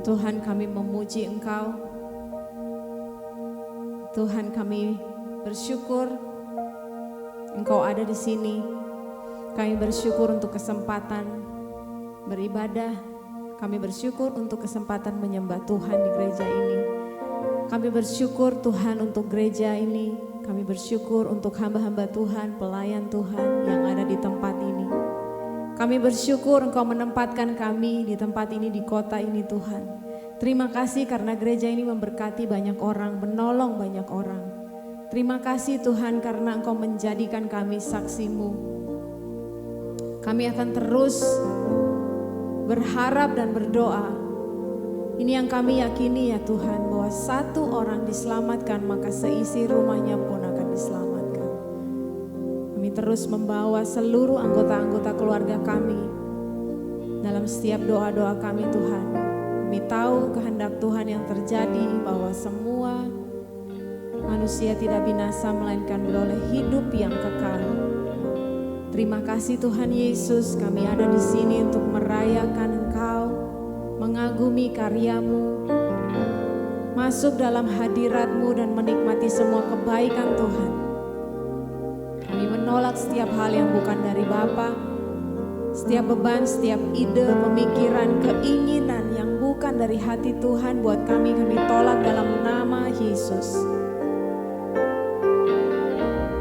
Tuhan, kami memuji Engkau. Tuhan, kami bersyukur Engkau ada di sini. Kami bersyukur untuk kesempatan beribadah. Kami bersyukur untuk kesempatan menyembah Tuhan di gereja ini. Kami bersyukur Tuhan untuk gereja ini. Kami bersyukur untuk hamba-hamba Tuhan, pelayan Tuhan yang ada di tempat ini. Kami bersyukur Engkau menempatkan kami di tempat ini, di kota ini Tuhan. Terima kasih karena gereja ini memberkati banyak orang, menolong banyak orang. Terima kasih Tuhan karena Engkau menjadikan kami saksi-Mu. Kami akan terus berharap dan berdoa. Ini yang kami yakini ya Tuhan, bahwa satu orang diselamatkan maka seisi rumahnya pun akan diselamatkan. Kami terus membawa seluruh anggota-anggota keluarga kami dalam setiap doa-doa kami Tuhan. Kami tahu kehendak Tuhan yang terjadi bahwa semua manusia tidak binasa melainkan beroleh hidup yang kekal. Terima kasih Tuhan Yesus, kami ada di sini untuk merayakan Engkau, mengagumi karya-Mu, masuk dalam hadirat-Mu dan menikmati semua kebaikan Tuhan. Kami menolak setiap hal yang bukan dari Bapa, setiap beban, setiap ide, pemikiran, keinginan yang bukan dari hati Tuhan buat kami tolak dalam nama Yesus.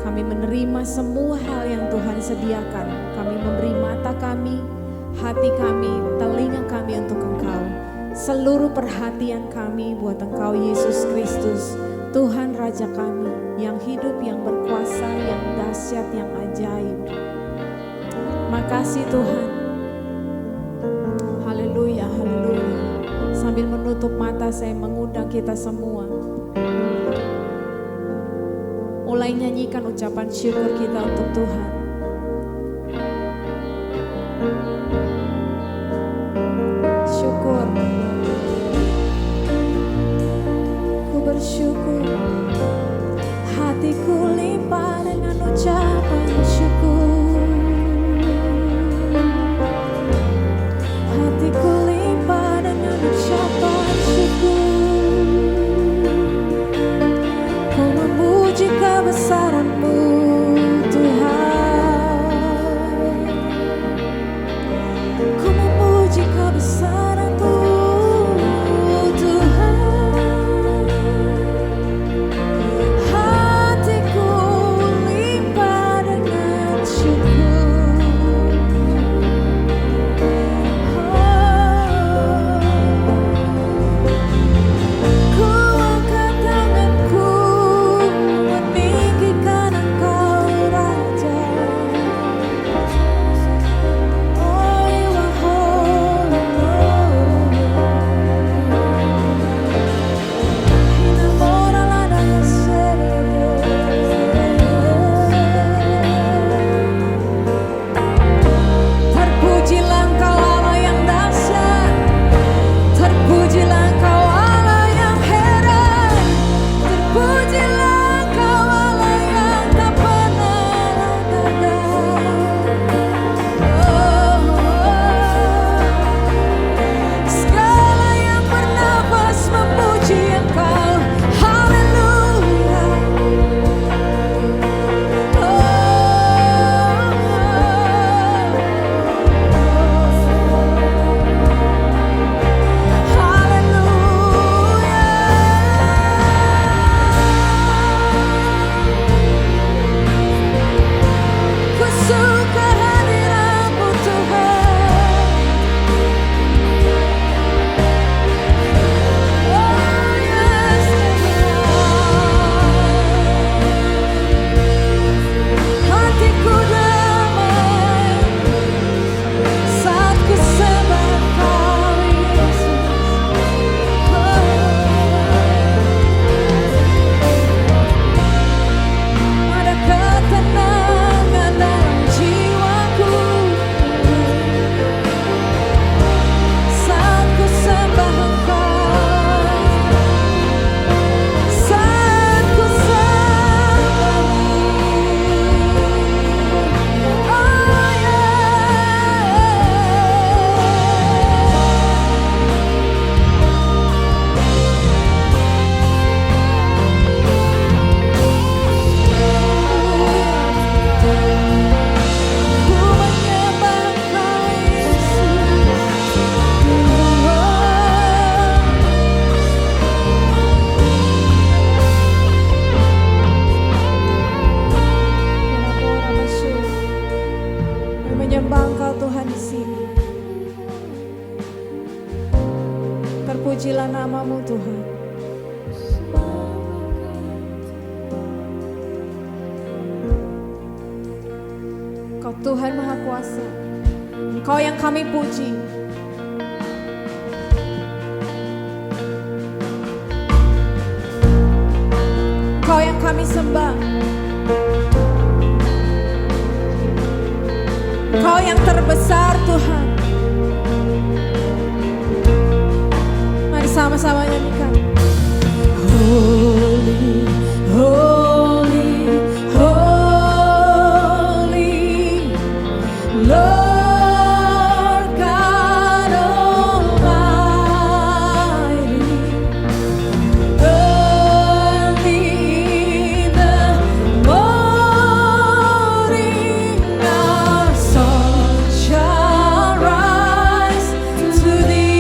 Kami menerima semua hal yang Tuhan sediakan. Kami memberi mata kami, hati kami, telinga kami untuk Engkau. Seluruh perhatian kami buat Engkau Yesus Kristus, Tuhan Raja kami, yang hidup, yang berkuasa, yang dahsyat, yang ajaib. Makasih Tuhan. Haleluya, haleluya. Sambil menutup mata saya mengundang kita semua. Mulai nyanyikan ucapan syukur kita untuk Tuhan. Syukur. Ku bersyukur. Hatiku limpah dengan ucapan syukur. Hatiku limpah dengan ucapan syukur. Ku memuji kebesaran-Mu Tuhan. Ku memuji kebesaran-Mu Tuhan. Terpujilah namamu Tuhan. Kau Tuhan Maha Kuasa, Engkau yang kami puji. Engkau yang kami sembah. Engkau yang terbesar Tuhan. Mari sama-sama nyanyikan. Holy, holy, holy, Lord God Almighty. Early in the morning, our song shall rise to Thee.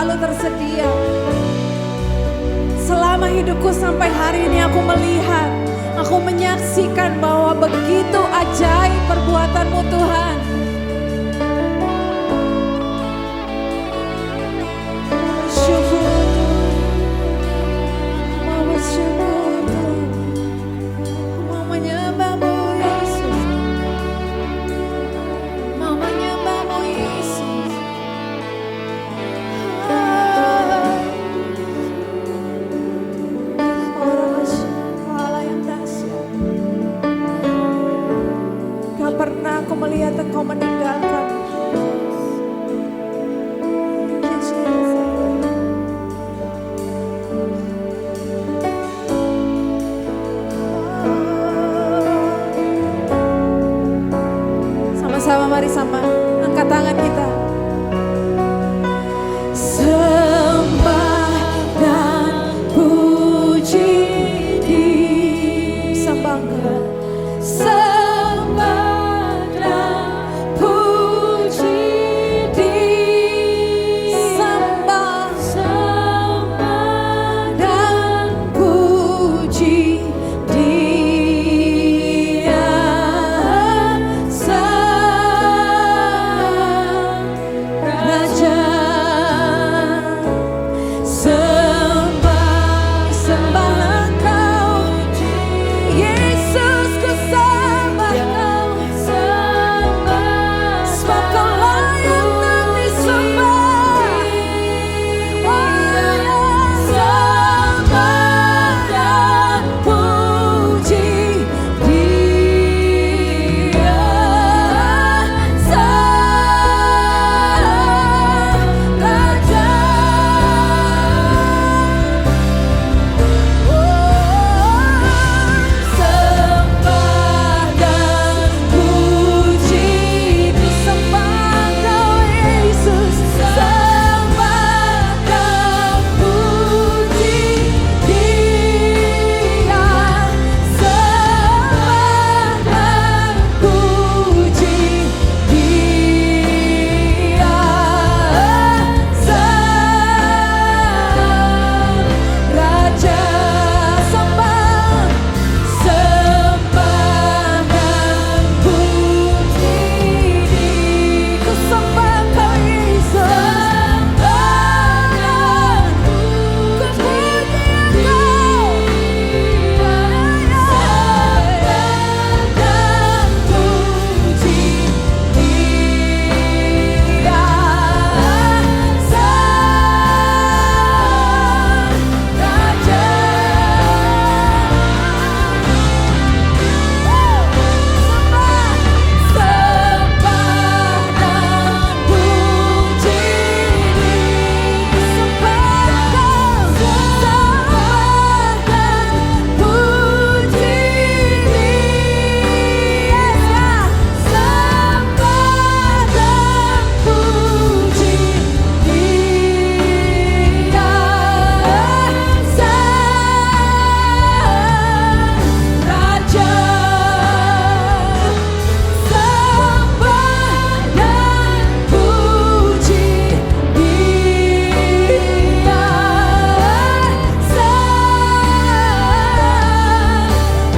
selalu tersedia. Selama hidupku sampai hari ini aku melihat, aku menyaksikan bahwa begitu ajaib perbuatan-Mu Tuhan. Syukur Tuhan, mau bersyukur Tuhan, mau menyembah-Mu Yesus, mau menyembah-Mu Yesus. Allah yang dahsyat, gak pernah aku melihat Engkau meninggalkan. Thank you, Jesus. Sama-sama mari angkat tangan kita. Sembah dan puji disembahkan. Sembah dan puji disembah. Sembah dan puji Dia Sang Raja. Sembah Engkau Yesus, ku sembah Engkau, sebab Kau layak dan disembah. Sembah dan puji Dia Sang Raja. Sembah dan puji disembah Kau Yesus. Sembah dan puji Dia. Sembah dan puji Dia Sang Raja. Sembah dan puji ku sembah Kau Yesus. Sembah dan ku puji Engkau. Sembah dan puji Dia Sang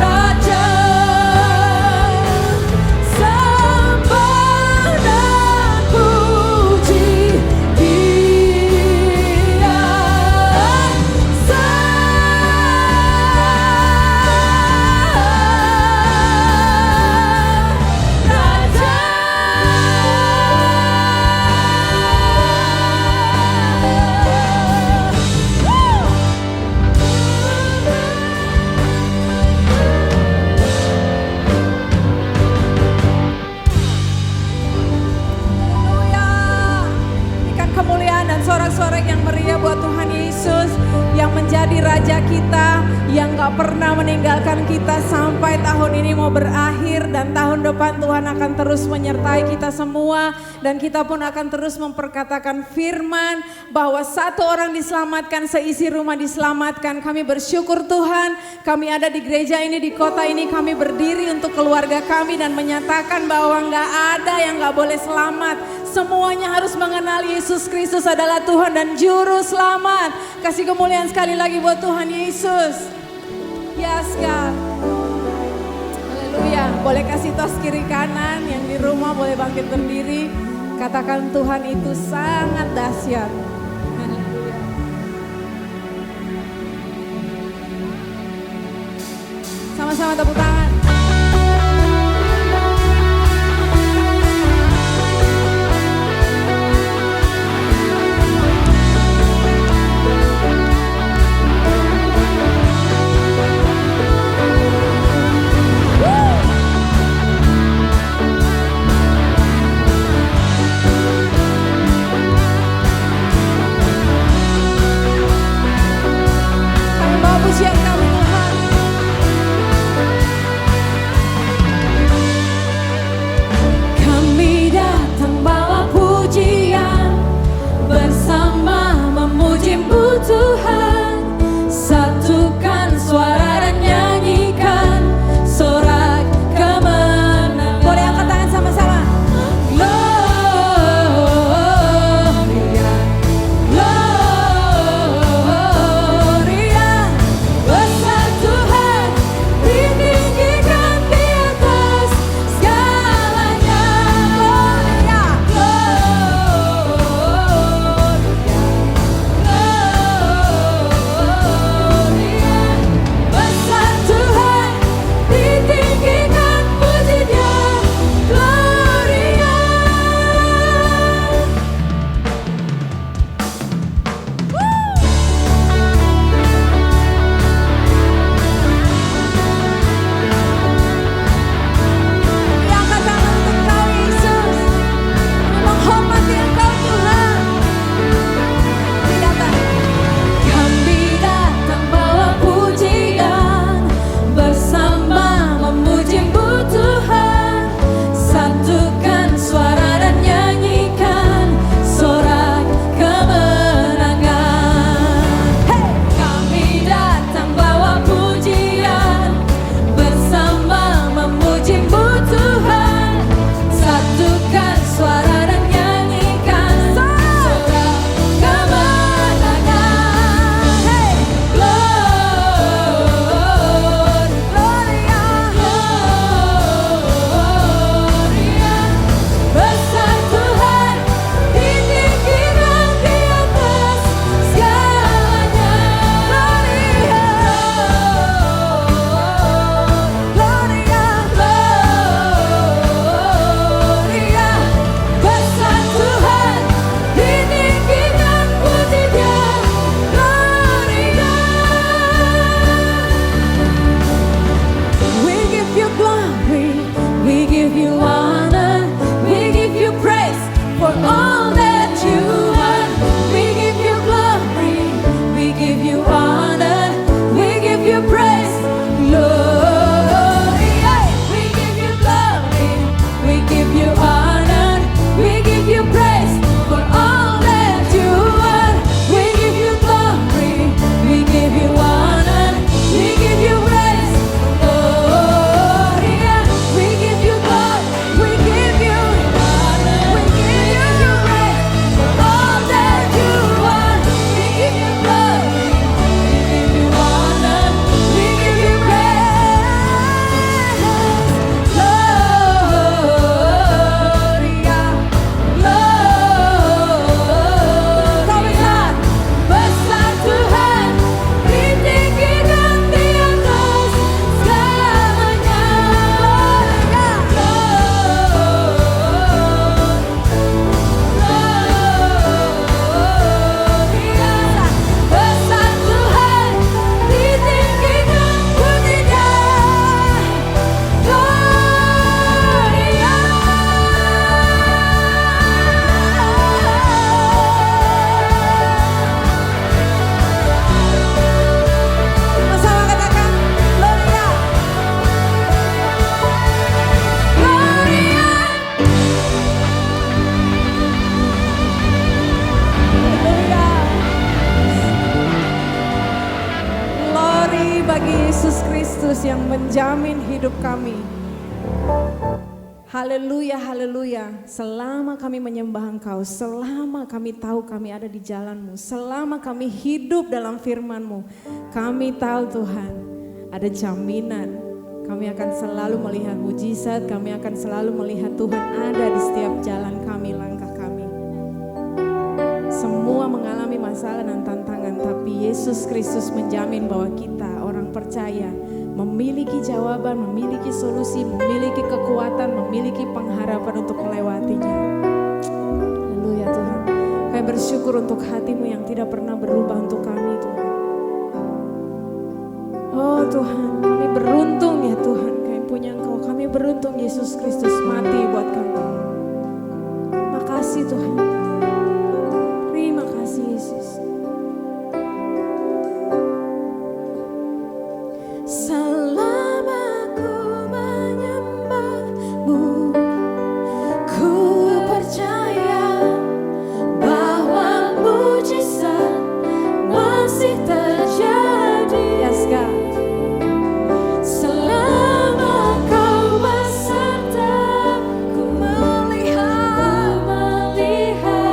Raja. Sorak-sorai yang meriah buat Tuhan Yesus yang menjadi Raja kita, yang gak pernah meninggalkan kita sampai tahun ini mau berakhir, dan tahun depan Tuhan akan terus menyertai kita semua, dan kita pun akan terus memperkatakan firman bahwa satu orang diselamatkan, seisi rumah diselamatkan. Kami bersyukur Tuhan, kami ada di gereja ini, di kota ini, kami berdiri untuk keluarga kami dan menyatakan bahwa gak ada yang gak boleh selamat. semuanya harus mengenal Yesus Kristus adalah Tuhan dan Juru Selamat. Kasih kemuliaan sekali lagi buat Tuhan Yesus. Yes God. Haleluya. Boleh kasih tos kiri kanan, yang di rumah boleh bangkit berdiri. Katakan Tuhan itu sangat dahsyat. Haleluya. Sama-sama tepuk tangan. Pujian kami Tuhan. Kami datang bawa pujian, bersama memuji-Mu Tuhan. Satukan suara dan nyanyikan sorak kemenangan. Boleh angkat tangan sama-sama. Yesus Kristus yang menjamin hidup kami. Haleluya, haleluya. Selama kami menyembah Engkau, selama kami tahu kami ada di jalan-Mu, selama kami hidup dalam firman-Mu, kami tahu Tuhan ada jaminan. Kami akan selalu melihat mujizat, kami akan selalu melihat Tuhan ada di setiap jalan kami, langkah kami. Semua mengalami masalah dan tantangan, tapi Yesus Kristus menjamin bahwa kita orang percaya memiliki jawaban, memiliki solusi, memiliki kekuatan, memiliki pengharapan untuk melewatinya. Haleluya Tuhan. Kami bersyukur untuk hati-Mu yang tidak pernah berubah untuk kami Tuhan. Oh Tuhan, kami beruntung ya Tuhan, kami punya Engkau. Kami beruntung Yesus Kristus mati buat kami. Makasih Tuhan. Terima kasih Yesus. Melihat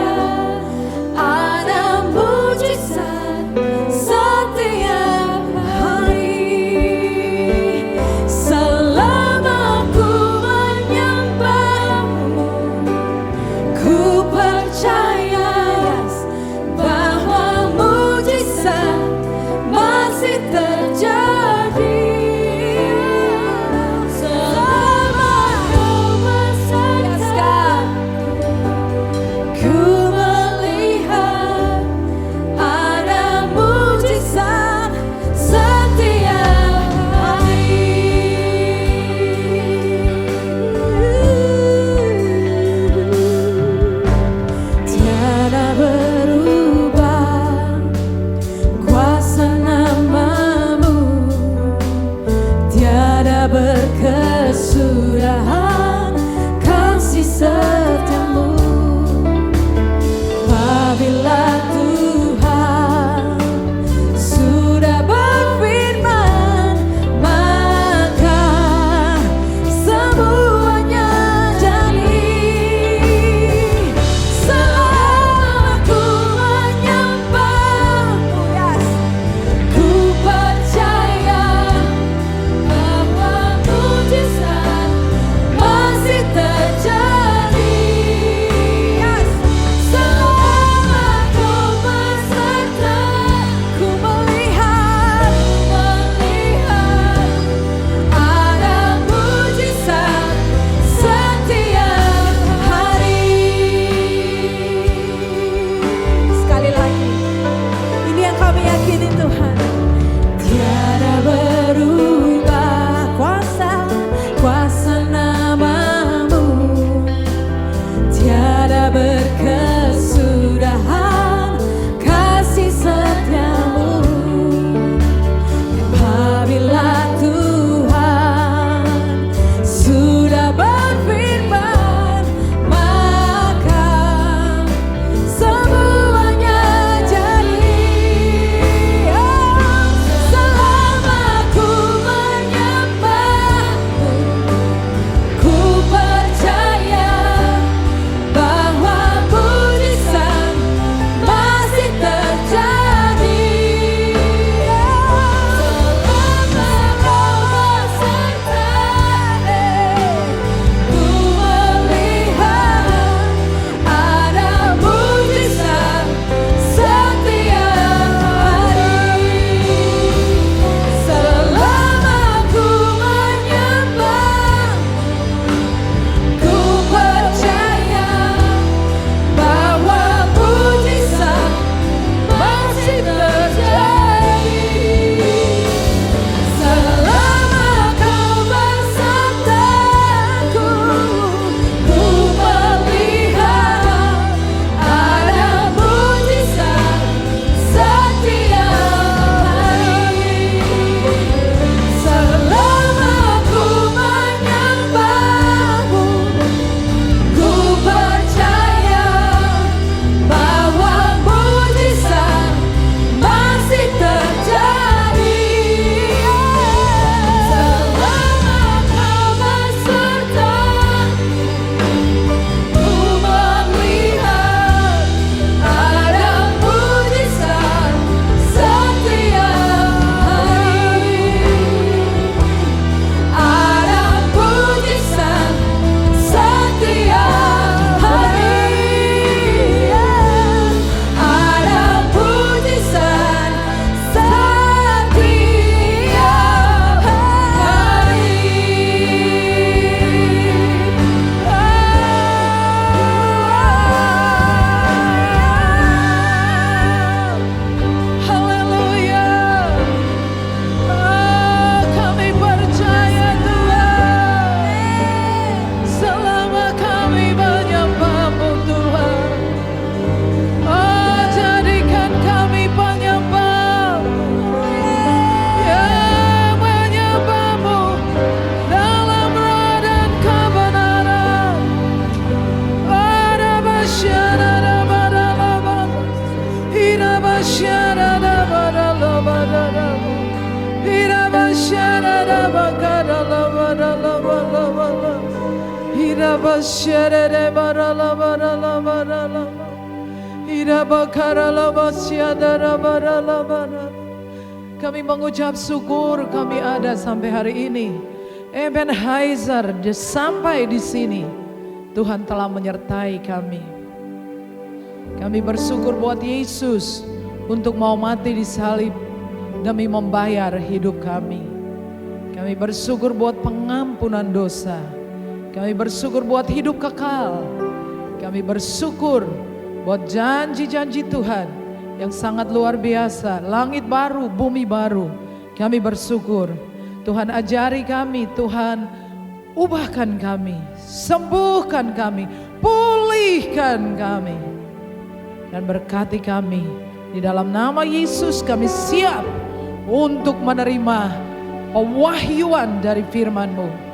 Kami mengucap syukur kami ada sampai hari ini. Ebenezer sampai di sini. Tuhan telah menyertai kami. Kami bersyukur buat Yesus untuk mau mati di salib demi membayar hidup kami. Kami bersyukur buat pengampunan dosa. Kami bersyukur buat hidup kekal. Kami bersyukur buat janji-janji Tuhan yang sangat luar biasa. Langit baru, bumi baru. Kami bersyukur. Tuhan ajari kami, Tuhan ubahkan kami, sembuhkan kami, pulihkan kami. Dan berkati kami. Di dalam nama Yesus kami siap untuk menerima pewahyuan dari firman-Mu.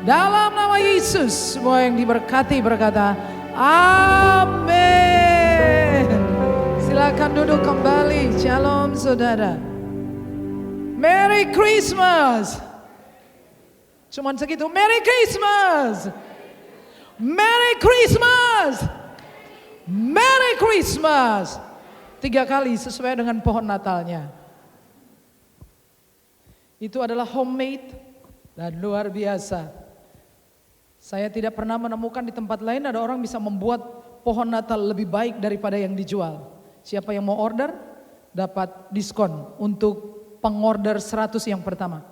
Dalam nama Yesus semua yang diberkati berkata amin. Silakan duduk kembali. Shalom saudara. Merry Christmas. Cuman segitu. Merry Christmas. Merry Christmas. Merry Christmas. 3 kali sesuai dengan pohon Natalnya. Itu adalah homemade dan luar biasa. Saya tidak pernah menemukan di tempat lain ada orang bisa membuat pohon Natal lebih baik daripada yang dijual. Siapa yang mau order dapat diskon untuk pengorder 100 yang pertama.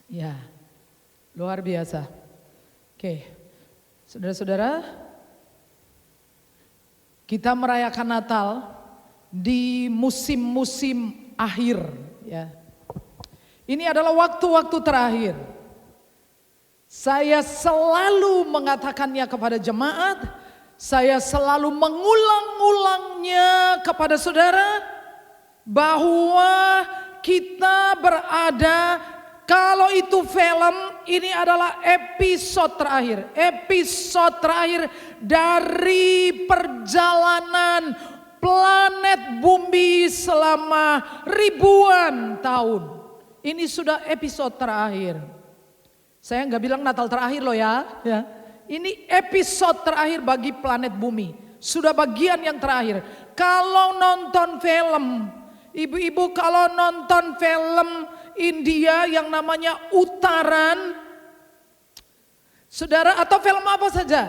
Ya, luar biasa. Oke, saudara-saudara, kita merayakan Natal di musim-musim akhir. Ya, ini adalah waktu-waktu terakhir. Saya selalu mengatakannya kepada jemaat. Saya selalu mengulang-ulangnya kepada saudara bahwa kita berada, kalau itu film, ini adalah episode terakhir. Episode terakhir dari perjalanan planet bumi selama ribuan tahun. Ini sudah episode terakhir. Saya nggak bilang Natal terakhir loh ya. Ini episode terakhir bagi planet bumi. Sudah bagian yang terakhir. Kalau nonton film, ibu-ibu kalau nonton film India yang namanya Utaran, saudara, atau film apa saja,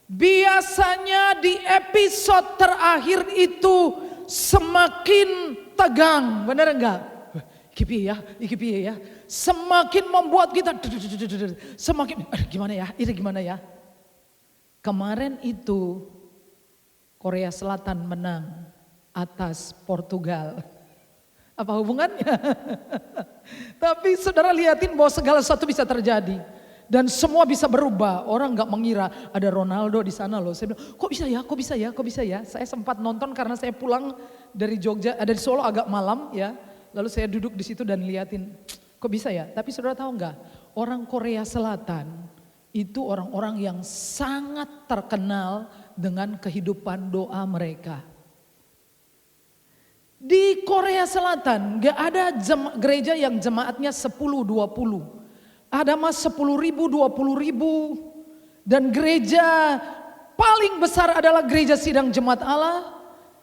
biasanya di episode terakhir itu semakin tegang, benar enggak? Iki piye ya. Semakin membuat kita semakin gimana ya? Ini gimana ya? Kemarin itu Korea Selatan menang atas Portugal. Apa hubungannya? Tapi saudara lihatin bahwa segala sesuatu bisa terjadi. Dan semua bisa berubah. Orang gak mengira ada Ronaldo di sana loh. Saya bilang, kok bisa ya? Saya sempat nonton karena saya pulang dari Jogja, dari Solo agak malam ya. Lalu saya duduk di situ dan liatin, kok bisa ya? Tapi saudara tahu nggak? Orang Korea Selatan itu orang-orang yang sangat terkenal dengan kehidupan doa mereka. Di Korea Selatan nggak ada gereja yang jemaatnya 10-20. Ada mas 10.000, 20.000. Dan gereja paling besar adalah gereja Sidang Jemaat Allah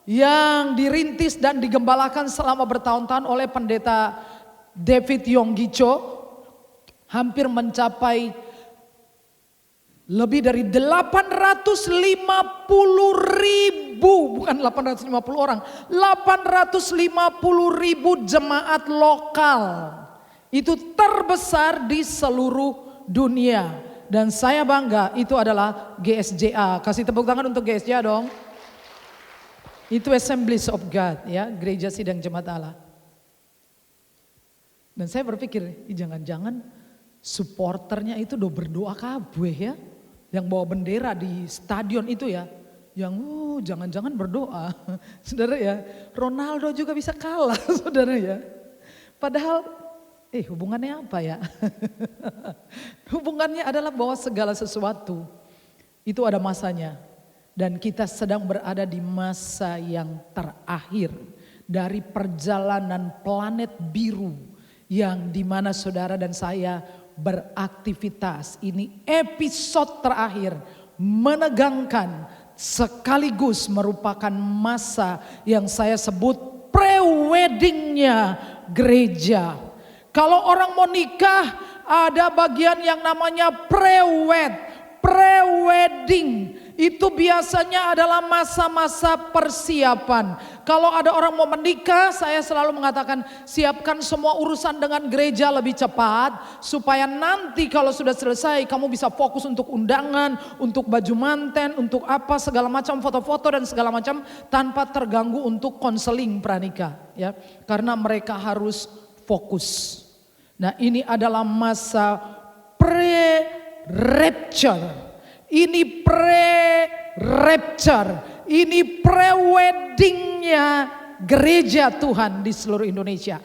yang dirintis dan digembalakan selama bertahun-tahun oleh pendeta David Yonggi-cho, hampir mencapai lebih dari 850.000, bukan 850 orang, 850.000 jemaat lokal. Itu terbesar di seluruh dunia. Dan saya bangga itu adalah GSJA. Kasih tepuk tangan untuk GSJA dong. Itu Assemblies of God ya, gereja Sidang Jemaat Allah. Dan saya berpikir, jangan-jangan supporternya itu udah berdoa kabeh ya. Yang bawa bendera di stadion itu ya. Yang jangan-jangan berdoa. Saudara ya, Ronaldo juga bisa kalah saudara ya. Padahal hubungannya apa ya? Hubungannya adalah bahwa segala sesuatu itu ada masanya. Dan kita sedang berada di masa yang terakhir dari perjalanan planet biru yang dimana saudara dan saya beraktivitas. Ini episode terakhir, menegangkan, sekaligus merupakan masa yang saya sebut pre-weddingnya gereja. Kalau orang mau nikah, ada bagian yang namanya pre-wedding. Itu biasanya adalah masa-masa persiapan. Kalau ada orang mau menikah, saya selalu mengatakan siapkan semua urusan dengan gereja lebih cepat. Supaya nanti kalau sudah selesai kamu bisa fokus untuk undangan, untuk baju manten, untuk apa segala macam foto-foto dan segala macam. Tanpa terganggu untuk konseling pranikah. Ya, karena mereka harus fokus. Nah, ini adalah masa pre-rapture. Ini pre-rapture, ini pre-weddingnya gereja Tuhan di seluruh Indonesia,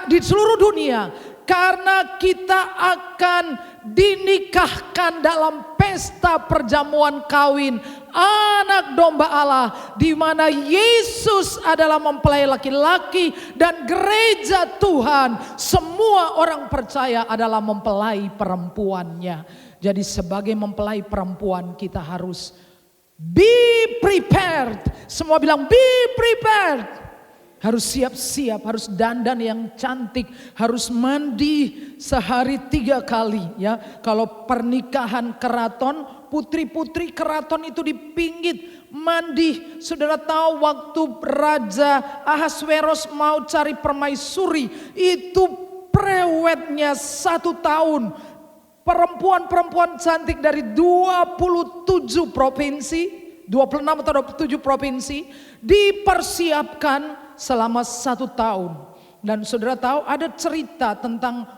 di seluruh dunia. Karena kita akan dinikahkan dalam pesta perjamuan kawin anak domba Allah, di mana Yesus adalah mempelai laki-laki dan gereja Tuhan, semua orang percaya adalah mempelai perempuannya. Jadi sebagai mempelai perempuan kita harus be prepared. Semua bilang be prepared. Harus siap-siap, harus dandan yang cantik, harus mandi sehari 3 kali ya. Kalau pernikahan keraton, putri-putri keraton itu dipinggit mandi. Saudara tahu waktu Raja Ahasveros mau cari permaisuri, itu prewednya 1 tahun. Perempuan-perempuan cantik dari 27 provinsi, 26 atau 27 provinsi dipersiapkan selama 1 tahun. Dan saudara tahu ada cerita tentang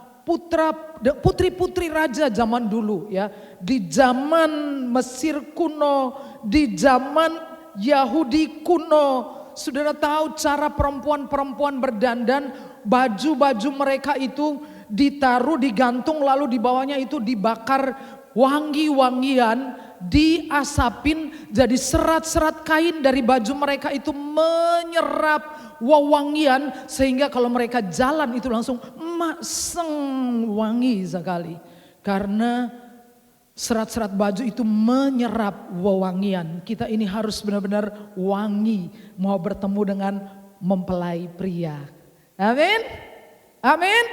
putri-putri raja zaman dulu ya. Di zaman Mesir kuno, di zaman Yahudi kuno. Saudara tahu cara perempuan-perempuan berdandan, baju-baju mereka itu ditaruh, digantung, lalu di bawahnya itu dibakar wangi-wangian, diasapin, jadi serat-serat kain dari baju mereka itu menyerap wewangian, sehingga kalau mereka jalan itu langsung maseng wangi sekali. Karena serat-serat baju itu menyerap wewangian. Kita ini harus benar-benar wangi mau bertemu dengan mempelai pria. Amin. Amin.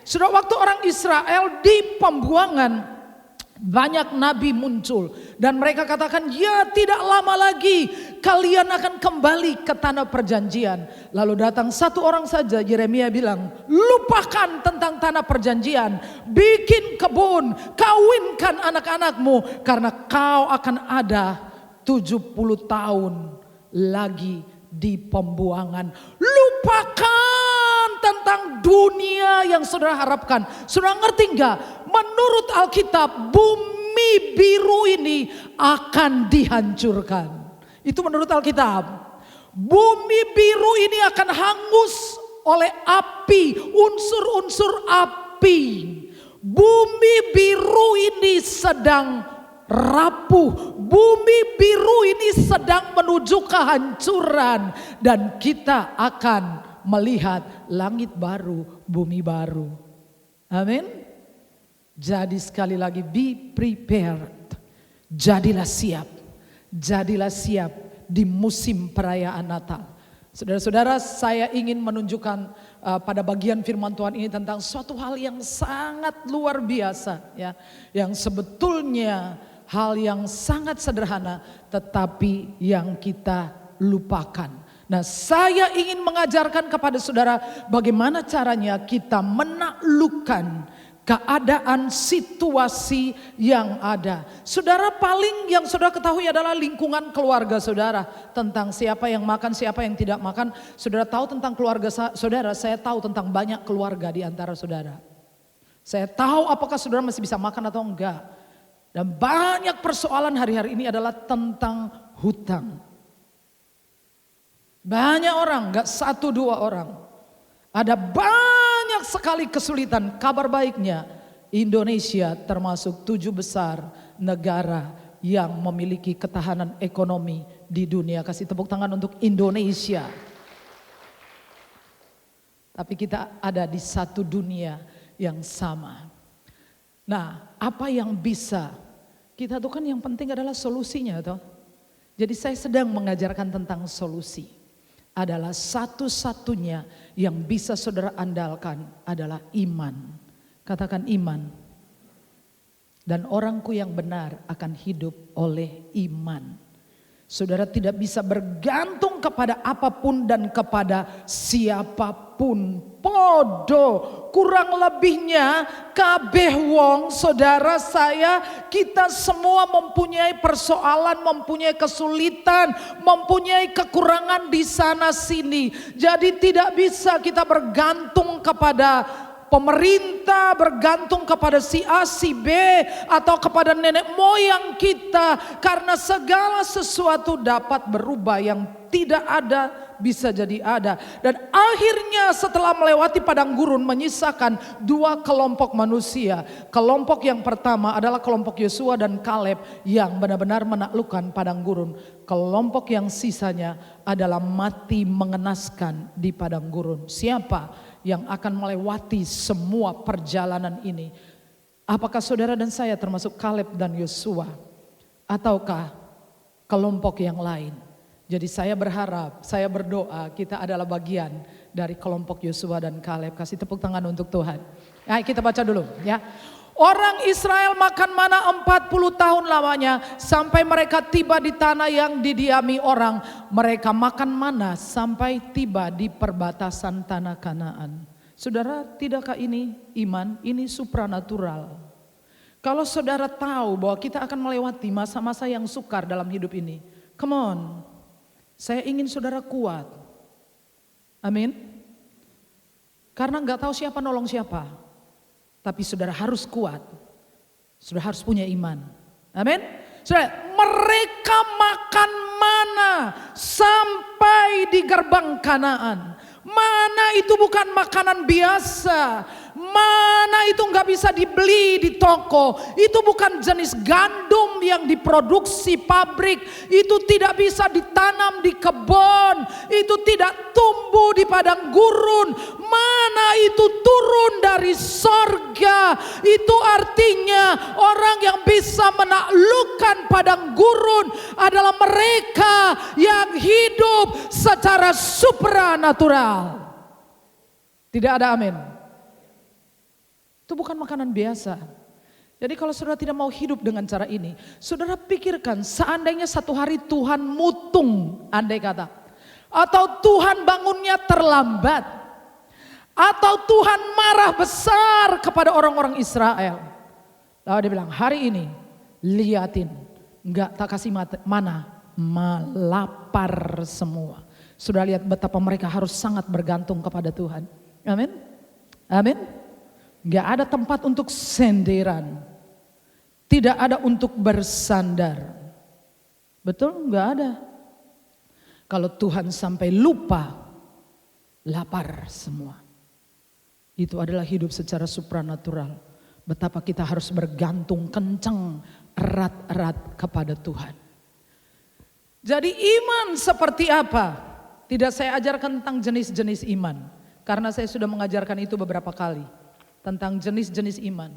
Sudah waktu orang Israel di pembuangan, banyak nabi muncul dan mereka katakan, ya tidak lama lagi kalian akan kembali ke tanah perjanjian. Lalu datang 1 orang saja, Yeremia bilang, lupakan tentang tanah perjanjian, bikin kebun, kawinkan anak-anakmu, karena kau akan ada 70 tahun lagi di pembuangan. Lupakan tentang dunia yang saudara harapkan. Saudara ngerti enggak? Menurut Alkitab, bumi biru ini akan dihancurkan. Itu menurut Alkitab. Bumi biru ini akan hangus oleh api, unsur-unsur api. Bumi biru ini sedang rapuh. Bumi biru ini sedang menuju kehancuran. Dan kita akan melihat langit baru, bumi baru. Amin. Jadi sekali lagi, be prepared. Jadilah siap. Jadilah siap di musim perayaan Natal. Saudara-saudara, saya ingin menunjukkan pada bagian firman Tuhan ini tentang suatu hal yang sangat luar biasa ya, yang sebetulnya hal yang sangat sederhana tetapi yang kita lupakan. Nah, saya ingin mengajarkan kepada saudara bagaimana caranya kita menaklukkan keadaan situasi yang ada. Saudara, paling yang saudara ketahui adalah lingkungan keluarga saudara. Tentang siapa yang makan, siapa yang tidak makan. Saudara tahu tentang keluarga saudara, saya tahu tentang banyak keluarga di antara saudara. Saya tahu apakah saudara masih bisa makan atau enggak. Dan banyak persoalan hari-hari ini adalah tentang hutang. Banyak orang, gak 1-2 orang. Ada banyak sekali kesulitan. Kabar baiknya, Indonesia termasuk 7 besar negara yang memiliki ketahanan ekonomi di dunia. Kasih tepuk tangan untuk Indonesia. Tapi kita ada di satu dunia yang sama. Nah, apa yang bisa? Kita tuh kan yang penting adalah solusinya toh. Jadi saya sedang mengajarkan tentang solusi. Adalah satu-satunya yang bisa saudara andalkan adalah iman. Katakan iman. Dan orangku yang benar akan hidup oleh iman. Saudara tidak bisa bergantung kepada apapun dan kepada siapapun. Podo kurang lebihnya kabeh wong saudara saya, kita semua mempunyai persoalan, mempunyai kesulitan, mempunyai kekurangan di sana sini. Jadi tidak bisa kita bergantung kepada pemerintah, bergantung kepada si A, si B, atau kepada nenek moyang kita. Karena segala sesuatu dapat berubah, yang tidak ada bisa jadi ada. Dan akhirnya setelah melewati padang gurun menyisakan dua kelompok manusia. Kelompok yang pertama adalah kelompok Yosua dan Kaleb yang benar-benar menaklukkan padang gurun. Kelompok yang sisanya adalah mati mengenaskan di padang gurun. Siapa yang akan melewati semua perjalanan ini? Apakah saudara dan saya termasuk Kaleb dan Yosua, ataukah kelompok yang lain? Jadi saya berharap, saya berdoa kita adalah bagian dari kelompok Yosua dan Kaleb. Kasih tepuk tangan untuk Tuhan. Ayo kita baca dulu ya. Orang Israel makan mana 40 tahun lamanya sampai mereka tiba di tanah yang didiami orang. Mereka makan mana sampai tiba di perbatasan tanah Kanaan. Saudara, tidakkah ini iman? Ini supranatural. Kalau saudara tahu bahwa kita akan melewati masa-masa yang sukar dalam hidup ini. Come on. Saya ingin saudara kuat. Amin. Karena gak tahu siapa nolong siapa. Tapi saudara harus kuat. Saudara harus punya iman. Amin. Saudara, mereka makan mana sampai di gerbang Kanaan. Mana itu bukan makanan biasa. Mana itu nggak bisa dibeli di toko. Itu bukan jenis gandum yang diproduksi pabrik. Itu tidak bisa ditanam di kebun. Itu tidak tumbuh di padang gurun. Mana itu turun dari sorga. Itu artinya orang yang bisa menaklukkan padang gurun adalah mereka yang hidup secara supranatural. Tidak ada amin. Itu bukan makanan biasa. Jadi kalau saudara tidak mau hidup dengan cara ini, saudara pikirkan seandainya satu hari Tuhan mutung, andai kata. Atau Tuhan bangunnya terlambat. Atau Tuhan marah besar kepada orang-orang Israel. Lalu dia bilang, hari ini liatin, enggak tak kasih mana, melapar semua. Sudah lihat betapa mereka harus sangat bergantung kepada Tuhan. Amin. Amin. Gak ada tempat untuk senderan. Tidak ada untuk bersandar. Betul? Gak ada. Kalau Tuhan sampai lupa, lapar semua. Itu adalah hidup secara supranatural. Betapa kita harus bergantung kencang, erat-erat kepada Tuhan. Jadi iman seperti apa? Tidak saya ajarkan tentang jenis-jenis iman. Karena saya sudah mengajarkan itu beberapa kali. Tentang jenis-jenis iman.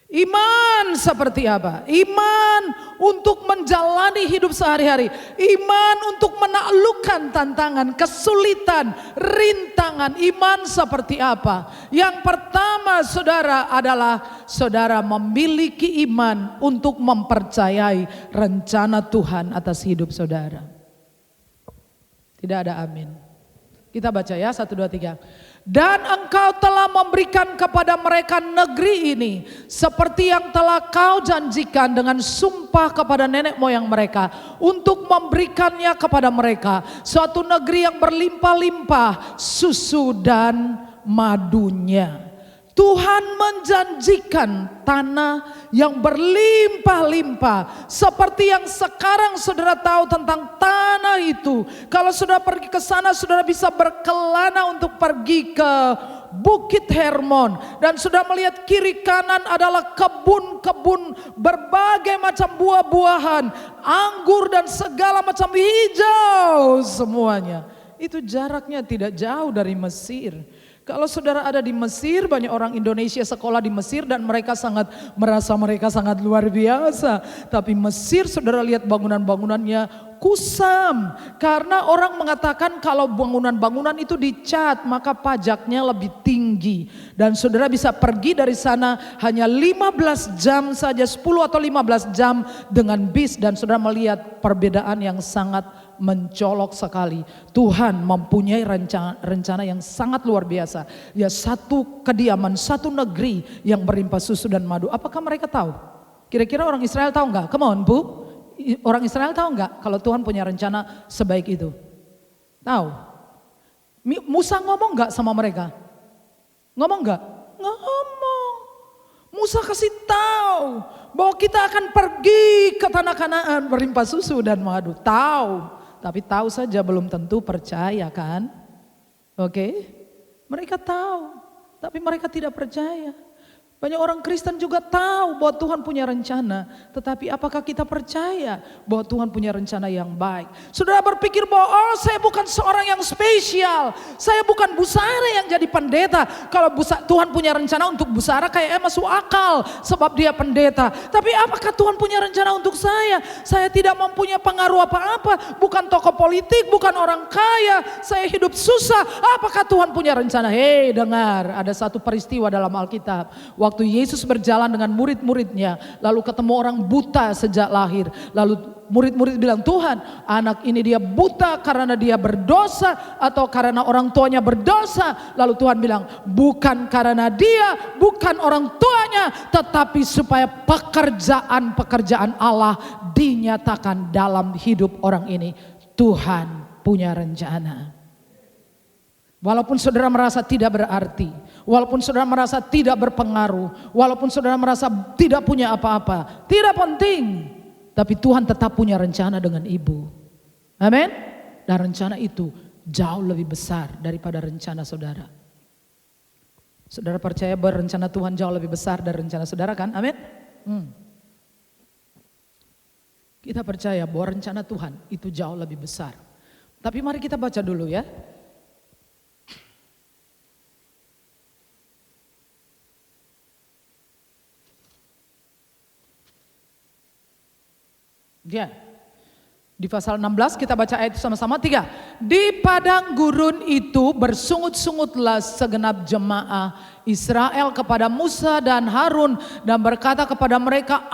Iman seperti apa? Iman untuk menjalani hidup sehari-hari. Iman untuk menaklukkan tantangan, kesulitan, rintangan. Iman seperti apa? Yang pertama saudara adalah saudara memiliki iman untuk mempercayai rencana Tuhan atas hidup saudara. Tidak ada amin. Kita baca ya 1, 2, 3. Dan engkau telah memberikan kepada mereka negeri ini seperti yang telah kau janjikan dengan sumpah kepada nenek moyang mereka untuk memberikannya kepada mereka, suatu negeri yang berlimpah-limpah susu dan madunya. Tuhan menjanjikan tanah yang berlimpah-limpah. Seperti yang sekarang saudara tahu tentang tanah itu. Kalau saudara pergi ke sana, saudara bisa berkelana untuk pergi ke Bukit Hermon. Dan saudara melihat kiri kanan adalah kebun-kebun berbagai macam buah-buahan, anggur dan segala macam hijau semuanya. Itu jaraknya tidak jauh dari Mesir. Kalau saudara ada di Mesir, banyak orang Indonesia sekolah di Mesir dan mereka merasa mereka sangat luar biasa. Tapi Mesir saudara lihat bangunan-bangunannya kusam. Karena orang mengatakan kalau bangunan-bangunan itu dicat maka pajaknya lebih tinggi. Dan saudara bisa pergi dari sana hanya 15 jam saja, 10 atau 15 jam dengan bis. Dan saudara melihat perbedaan yang sangat mencolok sekali. Tuhan mempunyai rencana yang sangat luar biasa. Ya, satu kediaman, satu negeri yang berlimpah susu dan madu. Apakah mereka tahu? Kira-kira orang Israel tahu enggak? Come on, Bu. Orang Israel tahu enggak kalau Tuhan punya rencana sebaik itu? Tahu. Musa ngomong enggak sama mereka? Ngomong enggak? Ngomong. Musa kasih tahu bahwa kita akan pergi ke tanah Kanaan berlimpah susu dan madu. Tahu. Tapi tahu saja belum tentu percaya kan? Oke? Mereka tahu, tapi mereka tidak percaya. Banyak orang Kristen juga tahu bahwa Tuhan punya rencana, tetapi apakah kita percaya bahwa Tuhan punya rencana yang baik? Saudara berpikir bahwa saya bukan seorang yang spesial, saya bukan Busara yang jadi pendeta. Kalau Tuhan punya rencana untuk Busara kayaknya masuk akal sebab dia pendeta. Tapi apakah Tuhan punya rencana untuk saya? Saya tidak mempunyai pengaruh apa-apa, bukan tokoh politik, bukan orang kaya, saya hidup susah. Apakah Tuhan punya rencana? Hei, dengar, ada satu peristiwa dalam Alkitab. Waktu Yesus berjalan dengan murid-muridnya, lalu ketemu orang buta sejak lahir. Lalu murid-murid bilang, Tuhan, anak ini dia buta karena dia berdosa atau karena orang tuanya berdosa? Lalu Tuhan bilang, bukan karena dia, bukan orang tuanya, tetapi supaya pekerjaan Allah dinyatakan dalam hidup orang ini. Tuhan punya rencana. Walaupun saudara merasa tidak berarti, walaupun saudara merasa tidak berpengaruh, walaupun saudara merasa tidak punya apa-apa, tidak penting. Tapi Tuhan tetap punya rencana dengan ibu. Amin. Dan rencana itu jauh lebih besar daripada rencana saudara. Saudara percaya bahwa rencana Tuhan jauh lebih besar dari rencana saudara kan? Amin. Kita percaya bahwa rencana Tuhan itu jauh lebih besar. Tapi mari kita baca dulu ya. Ya, di pasal 16 kita baca ayat itu sama-sama. 3. Di padang gurun itu bersungut-sungutlah segenap jemaah Israel kepada Musa dan Harun dan berkata kepada mereka,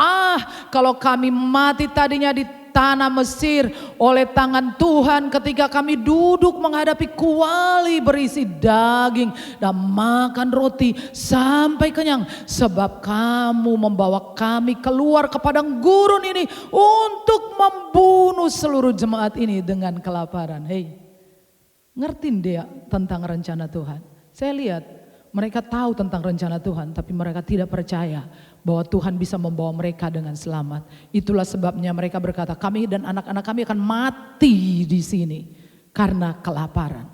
kalau kami mati tadinya di tanah Mesir oleh tangan Tuhan ketika kami duduk menghadapi kuali berisi daging dan makan roti sampai kenyang, sebab kamu membawa kami keluar ke padang gurun ini untuk membunuh seluruh jemaat ini dengan kelaparan. Hei, ngerti dia tentang rencana Tuhan? Saya lihat mereka tahu tentang rencana Tuhan, tapi mereka tidak percaya bahwa Tuhan bisa membawa mereka dengan selamat. Itulah sebabnya mereka berkata, kami dan anak-anak kami akan mati di sini karena kelaparan.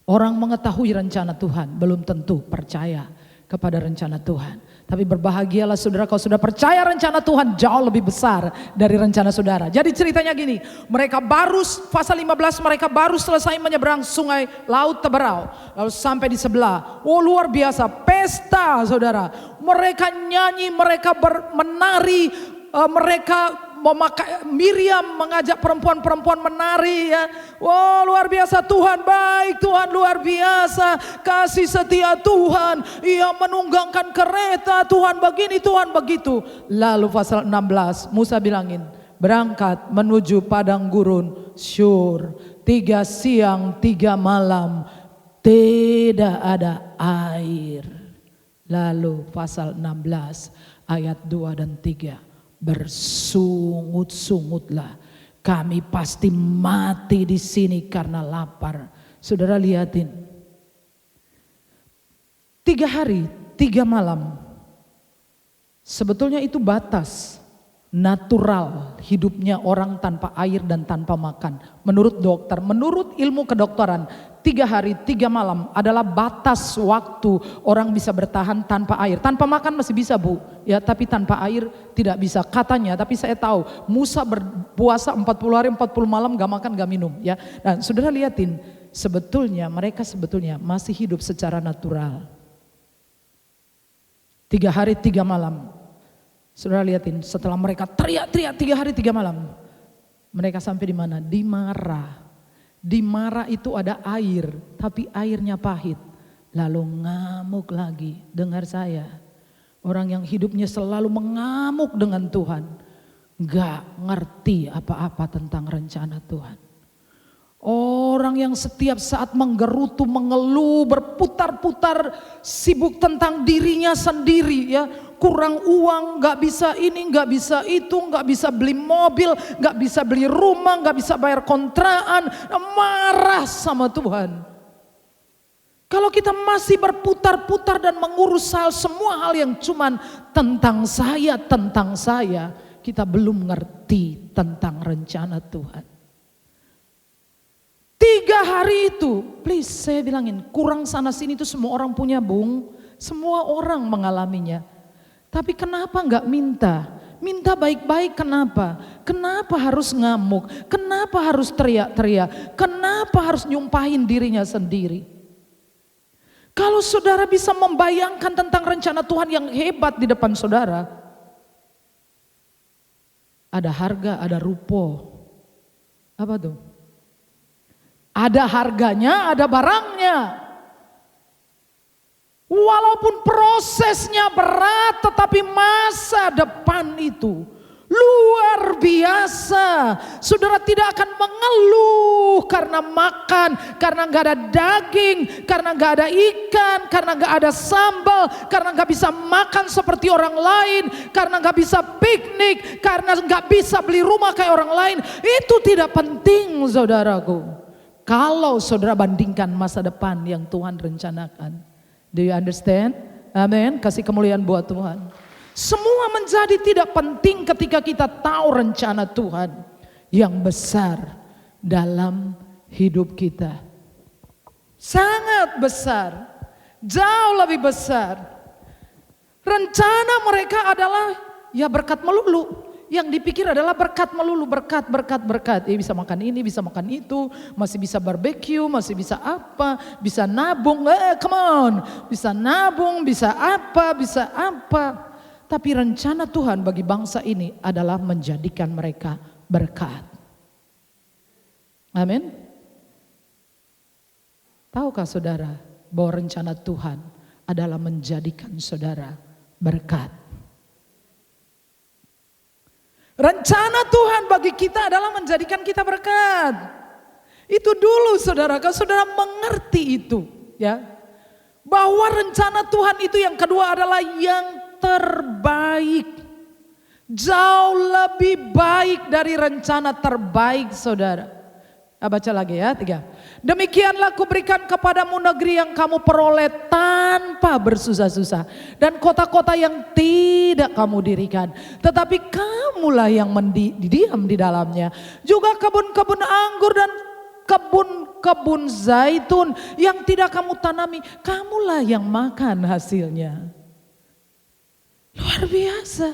Orang mengetahui rencana Tuhan belum tentu percaya kepada rencana Tuhan. Tapi berbahagialah saudara kalau sudah percaya rencana Tuhan jauh lebih besar dari rencana saudara. Jadi ceritanya gini, mereka baru pasal 15 mereka baru selesai menyeberang sungai Laut Teberau. Lalu sampai di sebelah, luar biasa pesta saudara. Mereka nyanyi, mereka menari, mereka Miriam mengajak perempuan-perempuan menari ya. Luar biasa, Tuhan baik, Tuhan luar biasa, kasih setia Tuhan. Ia menunggangkan kereta, Tuhan begini, Tuhan begitu. Lalu pasal 16 Musa bilangin, berangkat menuju padang gurun Syur. 3 siang 3 malam tidak ada air. Lalu pasal 16 ayat 2 dan 3. Bersungut-sungutlah, kami pasti mati di sini karena lapar. Saudara lihatin, 3 hari 3 malam, sebetulnya itu batas natural hidupnya orang tanpa air dan tanpa makan. Menurut dokter, menurut ilmu kedokteran, 3 hari 3 malam adalah batas waktu orang bisa bertahan tanpa air. Tanpa makan masih bisa Bu, ya, tapi tanpa air tidak bisa katanya. Tapi saya tahu Musa berpuasa 40 hari 40 malam gak makan gak minum ya. Dan saudara lihatin, mereka sebetulnya masih hidup secara natural. 3 hari 3 malam. Saudara lihatin, setelah mereka teriak-teriak 3 hari 3 malam. Mereka sampai di mana? Di Mara. Di Mara itu ada air, tapi airnya pahit. Lalu ngamuk lagi. Dengar saya, orang yang hidupnya selalu mengamuk dengan Tuhan, gak ngerti apa-apa tentang rencana Tuhan. Orang yang setiap saat menggerutu, mengeluh, berputar-putar, sibuk tentang dirinya sendiri ya. Kurang uang, gak bisa ini, gak bisa itu, gak bisa beli mobil, gak bisa beli rumah, gak bisa bayar kontrakan, marah sama Tuhan. Kalau kita masih berputar-putar dan mengurus semua hal yang cuman tentang saya, kita belum ngerti tentang rencana Tuhan. 3 hari itu, please saya bilangin, kurang sana sini itu semua orang punya bung, semua orang mengalaminya. Tapi kenapa enggak minta? Minta baik-baik kenapa? Kenapa harus ngamuk? Kenapa harus teriak-teriak? Kenapa harus nyumpahin dirinya sendiri? Kalau saudara bisa membayangkan tentang rencana Tuhan yang hebat di depan saudara, ada harga, ada rupo. Apa tuh? Ada harganya, ada barangnya. Walaupun prosesnya berat, tetapi masa depan itu luar biasa. Saudara tidak akan mengeluh karena makan, karena gak ada daging, karena gak ada ikan, karena gak ada sambal, karena gak bisa makan seperti orang lain, karena gak bisa piknik, karena gak bisa beli rumah kayak orang lain. Itu tidak penting, saudaraku. Kalau saudara bandingkan masa depan yang Tuhan rencanakan. Do you understand? Amin. Kasih kemuliaan buat Tuhan. Semua menjadi tidak penting ketika kita tahu rencana Tuhan yang besar dalam hidup kita. Sangat besar. Jauh lebih besar. Rencana mereka adalah ya berkat melulu. Yang dipikir adalah berkat melulu, berkat. Bisa makan ini, bisa makan itu, masih bisa barbeque, masih bisa apa, bisa nabung, come on. Bisa nabung, bisa apa. Tapi rencana Tuhan bagi bangsa ini adalah menjadikan mereka berkat. Amin. Tahukah saudara bahwa rencana Tuhan adalah menjadikan saudara berkat? Rencana Tuhan bagi kita adalah menjadikan kita berkat. Itu dulu saudara, kalau saudara mengerti itu ya. Bahwa rencana Tuhan itu yang kedua adalah yang terbaik. Jauh lebih baik dari rencana terbaik saudara. Baca lagi ya, 3. Demikianlah kuberikan kepadamu negeri yang kamu peroleh tanpa bersusah-susah. Dan kota-kota yang tidak kamu dirikan. Tetapi kamulah yang diam di dalamnya. Juga kebun-kebun anggur dan kebun-kebun zaitun yang tidak kamu tanami. Kamulah yang makan hasilnya. Luar biasa.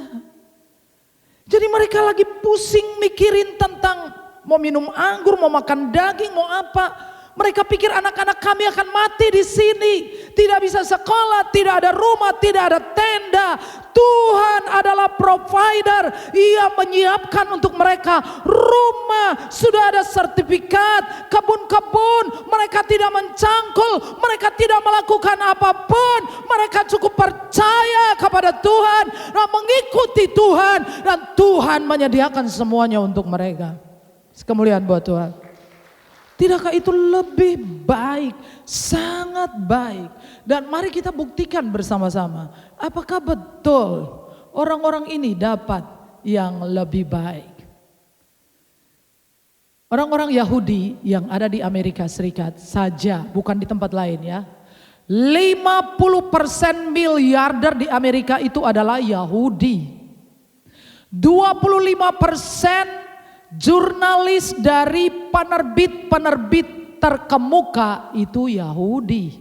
Jadi mereka lagi pusing mikirin tentang mau minum anggur, mau makan daging, mau apa. Mereka pikir anak-anak kami akan mati di sini. Tidak bisa sekolah, tidak ada rumah, tidak ada tenda. Tuhan adalah provider. Ia menyiapkan untuk mereka rumah. Sudah ada sertifikat, kebun-kebun. Mereka tidak mencangkul, mereka tidak melakukan apapun. Mereka cukup percaya kepada Tuhan dan mengikuti Tuhan. Dan Tuhan menyediakan semuanya untuk mereka. Kemuliaan buat Tuhan. Tidakkah itu lebih baik, sangat baik. Dan mari kita buktikan bersama-sama. Apakah betul orang-orang ini dapat yang lebih baik? Orang-orang Yahudi yang ada di Amerika Serikat saja, bukan di tempat lain ya. 50% miliarder di Amerika itu adalah Yahudi. 25% jurnalis dari penerbit terkemuka itu Yahudi.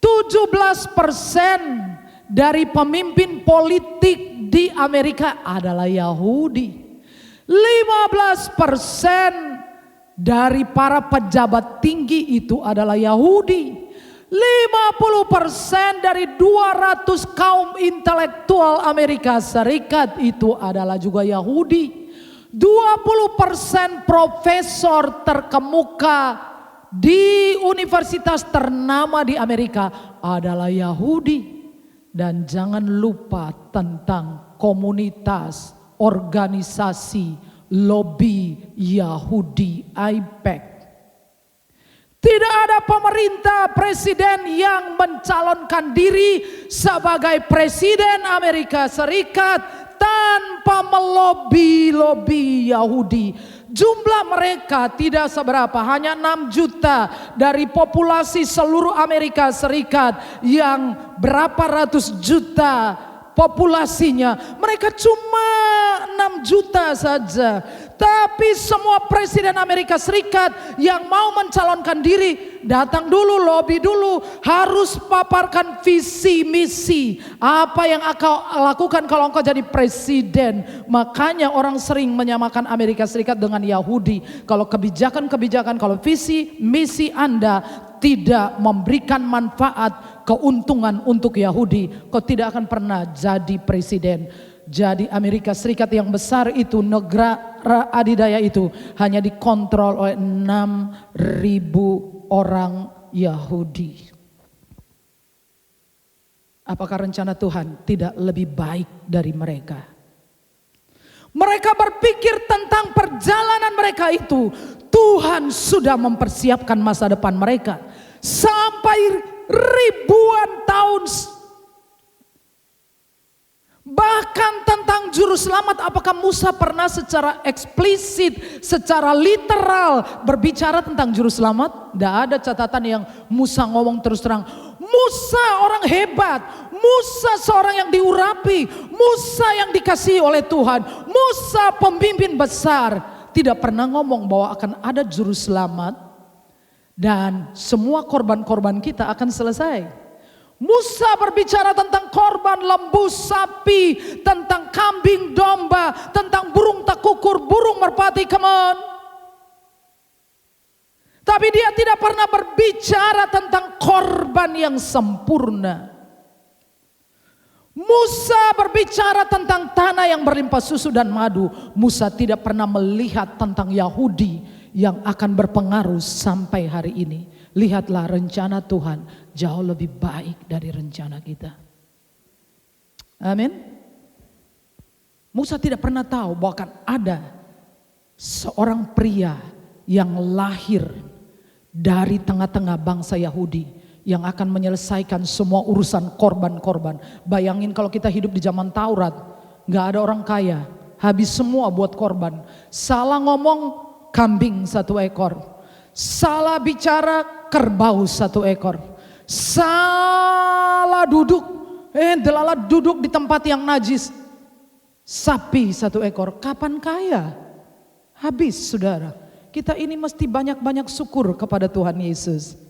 17% dari pemimpin politik di Amerika adalah Yahudi. 15% dari para pejabat tinggi itu adalah Yahudi. 50% dari 200 kaum intelektual Amerika Serikat itu adalah juga Yahudi. 20% profesor terkemuka di universitas ternama di Amerika adalah Yahudi. Dan jangan lupa tentang komunitas, organisasi, lobby Yahudi AIPAC. Tidak ada pemerintah presiden yang mencalonkan diri sebagai presiden Amerika Serikat tanpa melobi-lobi Yahudi. Jumlah mereka tidak seberapa, hanya 6 juta dari populasi seluruh Amerika Serikat yang berapa ratus juta populasinya. Mereka cuma 6 juta saja. Tapi semua presiden Amerika Serikat yang mau mencalonkan diri, datang dulu, lobby dulu, harus paparkan visi misi. Apa yang akan lakukan kalau engkau jadi presiden. Makanya orang sering menyamakan Amerika Serikat dengan Yahudi. Kalau kebijakan-kebijakan, kalau visi misi Anda tidak memberikan manfaat, keuntungan untuk Yahudi, kau tidak akan pernah jadi presiden. Jadi Amerika Serikat yang besar itu, negara adidaya itu hanya dikontrol oleh 6.000 orang Yahudi. Apakah rencana Tuhan tidak lebih baik dari mereka? Mereka berpikir tentang perjalanan mereka itu. Tuhan sudah mempersiapkan masa depan mereka. Sampai ribuan tahun. Bahkan tentang juru selamat, apakah Musa pernah secara eksplisit, secara literal berbicara tentang juru selamat? Tidak ada catatan yang Musa ngomong terus terang. Musa orang hebat, Musa seorang yang diurapi, Musa yang dikasihi oleh Tuhan, Musa pemimpin besar. Tidak pernah ngomong bahwa akan ada juru selamat dan semua korban-korban kita akan selesai. Musa berbicara tentang korban lembu, sapi, tentang kambing, domba, tentang burung tekukur, burung merpati, kemon. Tapi dia tidak pernah berbicara tentang korban yang sempurna. Musa berbicara tentang tanah yang berlimpah susu dan madu. Musa tidak pernah melihat tentang Yahudi yang akan berpengaruh sampai hari ini. Lihatlah, rencana Tuhan jauh lebih baik dari rencana kita. Amin. Musa tidak pernah tahu bahwa akan ada seorang pria yang lahir dari tengah-tengah bangsa Yahudi yang akan menyelesaikan semua urusan korban-korban. Bayangin kalau kita hidup di zaman Taurat, gak ada orang kaya, habis semua buat korban. Salah ngomong, kambing 1 ekor. Salah bicara, kerbau 1 ekor. Salah duduk, delala duduk di tempat yang najis, sapi 1 ekor. Kapan kaya? Habis, saudara. Kita ini mesti banyak-banyak syukur kepada Tuhan Yesus.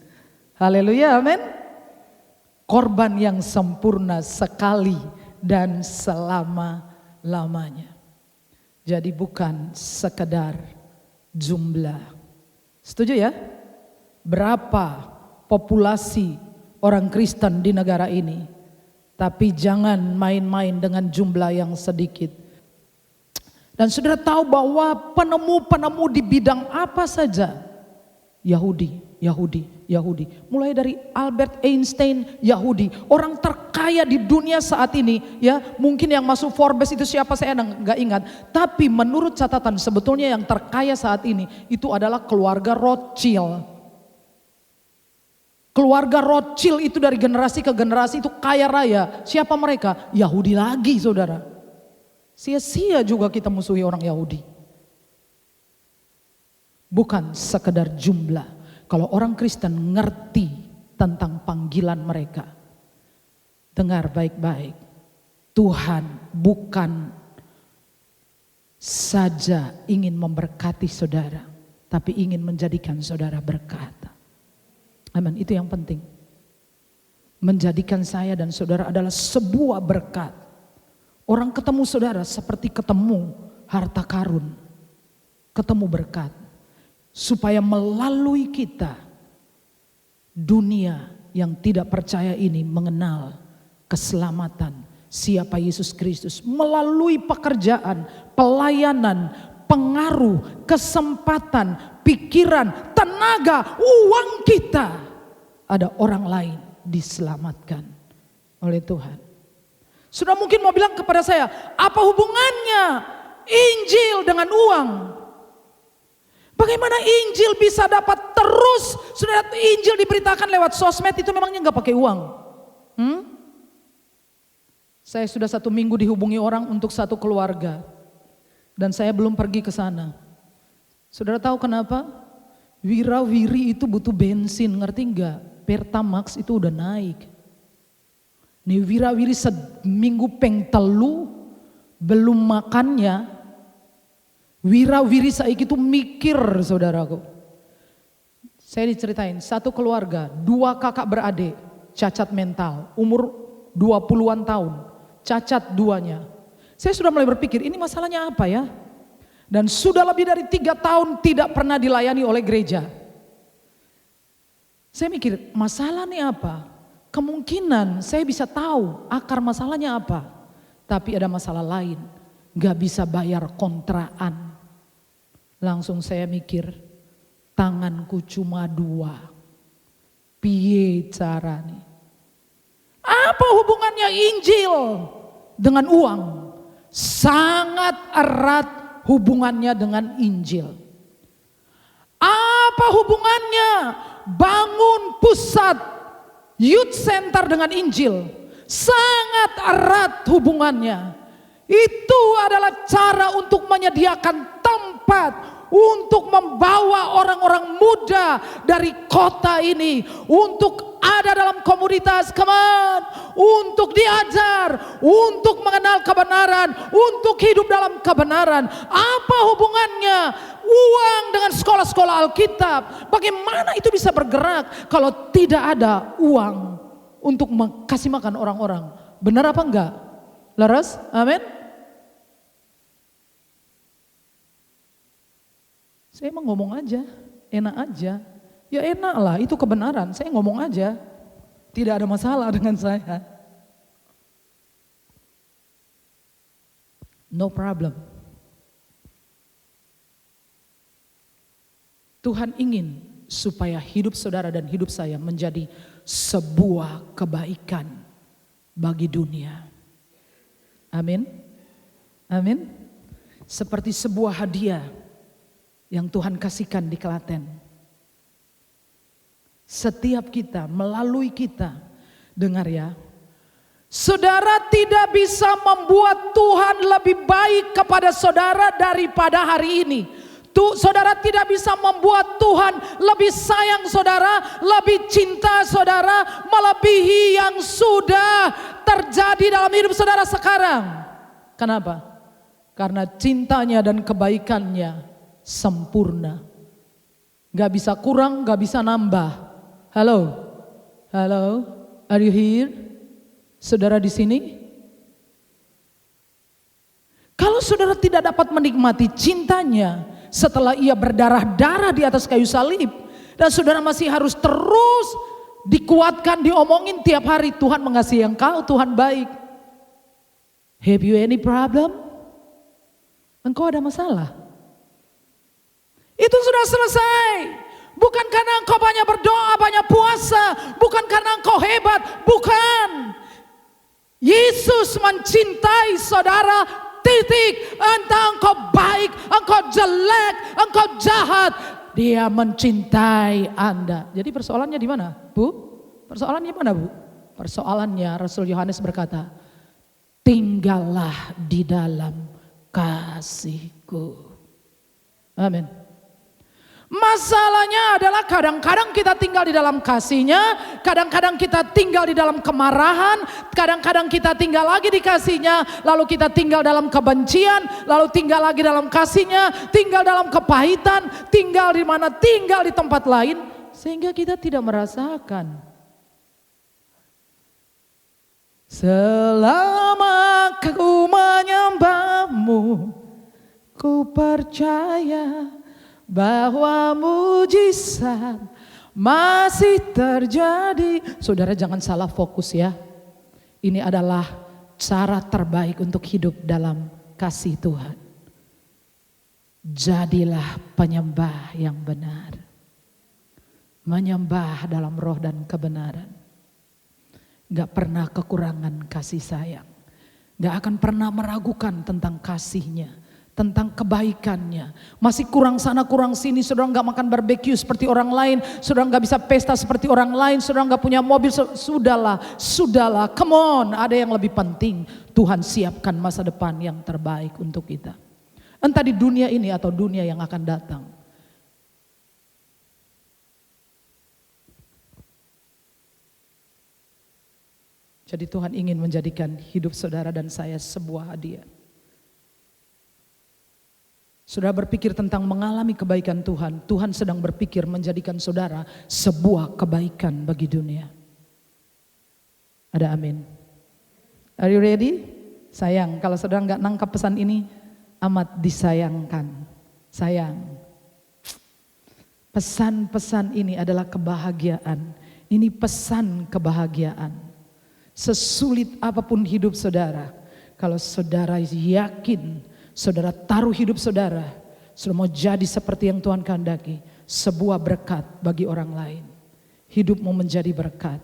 Haleluya, amin. Korban yang sempurna sekali dan selama-lamanya. Jadi bukan sekedar jumlah. Setuju ya? Berapa populasi orang Kristen di negara ini? Tapi jangan main-main dengan jumlah yang sedikit. Dan saudara tahu bahwa penemu-penemu di bidang apa saja? Yahudi. Mulai dari Albert Einstein, Yahudi. Orang terkaya di dunia saat ini, ya, mungkin yang masuk Forbes itu siapa saya nggak ingat. Tapi menurut catatan sebetulnya yang terkaya saat ini itu adalah keluarga Rothschild. Keluarga Rothschild itu dari generasi ke generasi itu kaya raya. Siapa mereka? Yahudi lagi, saudara. Sia-sia juga kita musuhi orang Yahudi. Bukan sekedar jumlah. Kalau orang Kristen ngerti tentang panggilan mereka, dengar baik-baik. Tuhan bukan saja ingin memberkati saudara, tapi ingin menjadikan saudara berkat. Amin, itu yang penting. Menjadikan saya dan saudara adalah sebuah berkat. Orang ketemu saudara seperti ketemu harta karun, ketemu berkat. supaya melalui kita dunia yang tidak percaya ini mengenal keselamatan siapa Yesus Kristus melalui pekerjaan, pelayanan, pengaruh, kesempatan, pikiran, tenaga, uang kita. Ada orang lain diselamatkan oleh Tuhan. Sudah mungkin mau bilang kepada saya, apa hubungannya Injil dengan uang? Bagaimana Injil bisa dapat terus? Sudah Injil diberitakan lewat sosmed itu memangnya nggak pakai uang? Saya sudah 1 minggu dihubungi orang untuk satu keluarga. Dan saya belum pergi ke sana. Saudara tahu kenapa? Wirawiri itu butuh bensin, ngerti nggak? Pertamax itu udah naik. Nih wirawiri seminggu peng telu belum makannya. Wirawiri saiki itu mikir, saudaraku. Saya diceritain, satu keluarga, 2 kakak beradik, cacat mental, umur 20-an tahun, cacat 2-nya. Saya sudah mulai berpikir, ini masalahnya apa ya? Dan sudah lebih dari 3 tahun tidak pernah dilayani oleh gereja. Saya mikir, masalah nih apa? Kemungkinan saya bisa tahu akar masalahnya apa. Tapi ada masalah lain, gak bisa bayar kontraan. Langsung saya mikir, tanganku cuma 2. Piye caranya? Apa hubungannya Injil dengan uang? Sangat erat hubungannya dengan Injil. Apa hubungannya bangun pusat youth center dengan Injil? Sangat erat hubungannya. Itu adalah cara untuk menyediakan tempat untuk membawa orang-orang muda dari kota ini untuk ada dalam komunitas, untuk diajar, untuk mengenal kebenaran, untuk hidup dalam kebenaran. Apa hubungannya uang dengan sekolah-sekolah Alkitab? Bagaimana itu bisa bergerak kalau tidak ada uang untuk kasih makan orang-orang? Benar apa enggak? Laras? Amin? Saya emang ngomong aja, enak aja. Ya enak lah, itu kebenaran. Saya ngomong aja, tidak ada masalah dengan saya. No problem. Tuhan ingin supaya hidup saudara dan hidup saya menjadi sebuah kebaikan bagi dunia. Amin. Amin. Seperti sebuah hadiah yang Tuhan kasihkan di Klaten. Setiap kita, melalui kita, dengar ya, saudara tidak bisa membuat Tuhan lebih baik kepada saudara daripada hari ini. Saudara tidak bisa membuat Tuhan lebih sayang saudara, lebih cinta saudara, melebihi yang sudah terjadi dalam hidup saudara sekarang. Kenapa? Karena cintanya dan kebaikannya sempurna. Gak bisa kurang, gak bisa nambah. Halo? Halo? Are you here? Saudara di sini? Kalau saudara tidak dapat menikmati cintanya setelah ia berdarah-darah di atas kayu salib, dan saudara masih harus terus dikuatkan, diomongin tiap hari, Tuhan mengasihi engkau, Tuhan baik. Have you any problem? Engkau ada masalah? Itu sudah selesai. Bukan karena engkau banyak berdoa, banyak puasa, bukan karena engkau hebat, bukan. Yesus mencintai saudara, titik. Entah engkau baik, engkau jelek, engkau jahat, Dia mencintai Anda. Jadi persoalannya di mana, Bu? Persoalannya di mana, Bu? Persoalannya Rasul Yohanes berkata, tinggallah di dalam kasihku. Amin. Masalahnya adalah kadang-kadang kita tinggal di dalam kasihnya, kadang-kadang kita tinggal di dalam kemarahan, kadang-kadang kita tinggal lagi di kasihnya, lalu kita tinggal dalam kebencian, lalu tinggal lagi dalam kasihnya, tinggal dalam kepahitan, tinggal di mana, tinggal di tempat lain, sehingga kita tidak merasakan. Selama ku menyembahmu, ku percaya bahwa mujizat masih terjadi. Saudara jangan salah fokus ya. Ini adalah cara terbaik untuk hidup dalam kasih Tuhan. Jadilah penyembah yang benar. Menyembah dalam roh dan kebenaran. Gak pernah kekurangan kasih sayang. Gak akan pernah meragukan tentang kasihnya, tentang kebaikannya. Masih kurang sana kurang sini, saudara gak makan barbeque seperti orang lain, saudara gak bisa pesta seperti orang lain, saudara gak punya mobil, sudahlah, come on, ada yang lebih penting. Tuhan siapkan masa depan yang terbaik untuk kita. Entah di dunia ini atau dunia yang akan datang. Jadi Tuhan ingin menjadikan hidup saudara dan saya sebuah hadiah. Saudara berpikir tentang mengalami kebaikan Tuhan. Tuhan sedang berpikir menjadikan saudara sebuah kebaikan bagi dunia. Ada amin. Are you ready? Sayang, kalau saudara nggak nangkap pesan ini, amat disayangkan. Sayang. Pesan-pesan ini adalah kebahagiaan. Ini pesan kebahagiaan. Sesulit apapun hidup saudara, kalau saudara yakin, saudara taruh hidup saudara, saudara mau jadi seperti yang Tuhan kehendaki, sebuah berkat bagi orang lain. Hidupmu menjadi berkat.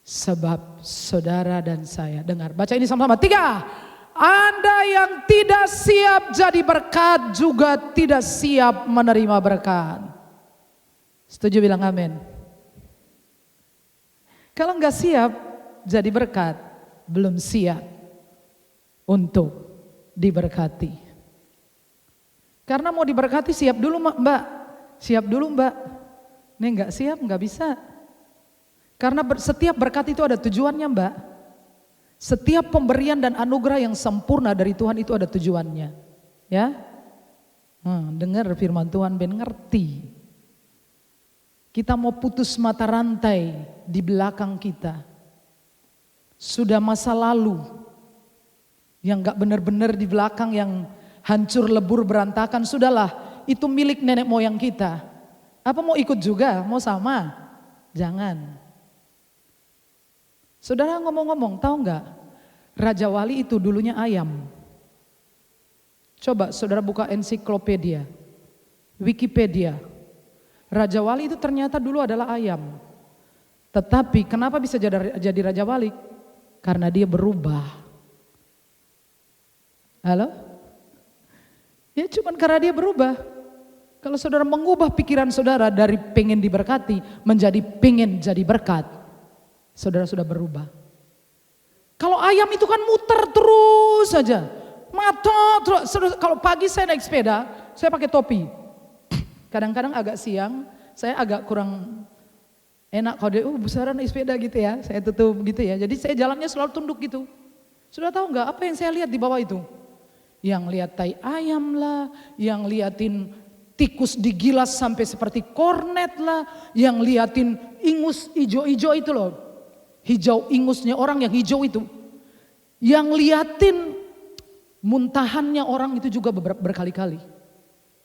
Sebab saudara dan saya, dengar, baca ini sama-sama. 3, Anda yang tidak siap jadi berkat juga tidak siap menerima berkat. Setuju bilang amin. Kalau enggak siap jadi berkat, belum siap untuk diberkati. Karena mau diberkati siap dulu mbak, siap dulu mbak. Nih enggak siap enggak bisa. Karena setiap berkat itu ada tujuannya mbak. Setiap pemberian dan anugerah yang sempurna dari Tuhan itu ada tujuannya. Ya, dengar firman Tuhan ben ngerti. Kita mau putus mata rantai di belakang kita. Sudah masa lalu yang gak benar-benar di belakang yang hancur lebur berantakan. Sudahlah, itu milik nenek moyang kita. Apa mau ikut juga? Mau sama? Jangan. Saudara ngomong-ngomong, tahu gak? Raja Wali itu dulunya ayam. Coba saudara buka ensiklopedia, Wikipedia. Raja Wali itu ternyata dulu adalah ayam. Tetapi kenapa bisa jadi Raja Wali? Karena dia berubah. Halo? Ya cuman karena dia berubah. Kalau saudara mengubah pikiran saudara dari pengen diberkati menjadi pengen jadi berkat, saudara sudah berubah. Kalau ayam itu kan muter terus saja. Terus. Kalau pagi saya naik sepeda, saya pakai topi. Kadang-kadang agak siang, saya agak kurang enak kalau dia, besaran naik sepeda gitu ya, saya tutup gitu ya. Jadi saya jalannya selalu tunduk gitu. Sudah tahu nggak apa yang saya lihat di bawah itu? Yang lihat tai ayam lah, yang liatin tikus digilas sampai seperti kornet lah, yang liatin ingus hijau-hijau itu loh. Hijau ingusnya orang yang hijau itu. Yang liatin muntahannya orang itu juga berkali-kali.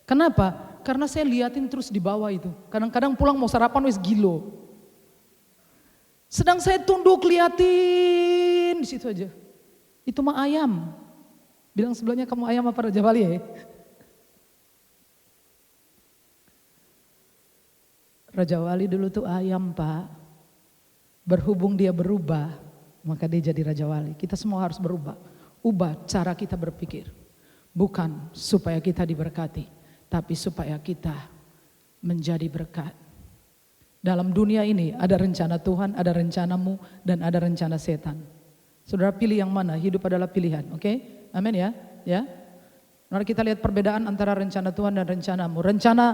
Kenapa? Karena saya liatin terus di bawah itu. Kadang-kadang pulang mau sarapan wes gilo. Sedang saya tunduk liatin di situ aja. Itu mah ayam. Bilang sebelahnya kamu ayam apa Raja Wali ya? Raja Wali dulu tuh ayam pak. Berhubung dia berubah, maka dia jadi Raja Wali. Kita semua harus berubah. Ubah cara kita berpikir. Bukan supaya kita diberkati, tapi supaya kita menjadi berkat. Dalam dunia ini ada rencana Tuhan, ada rencanamu, dan ada rencana setan. Saudara pilih yang mana? Hidup adalah pilihan, oke? Amin ya? Ya. Mari kita lihat perbedaan antara rencana Tuhan dan rencanamu. Rencana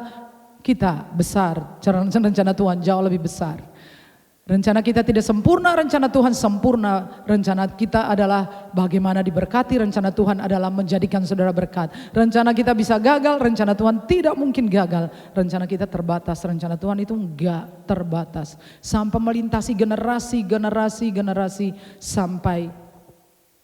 kita besar, rencana Tuhan jauh lebih besar. Rencana kita tidak sempurna, rencana Tuhan sempurna. Rencana kita adalah bagaimana diberkati, rencana Tuhan adalah menjadikan saudara berkat. Rencana kita bisa gagal, rencana Tuhan tidak mungkin gagal. Rencana kita terbatas, rencana Tuhan itu enggak terbatas. Sampai melintasi generasi sampai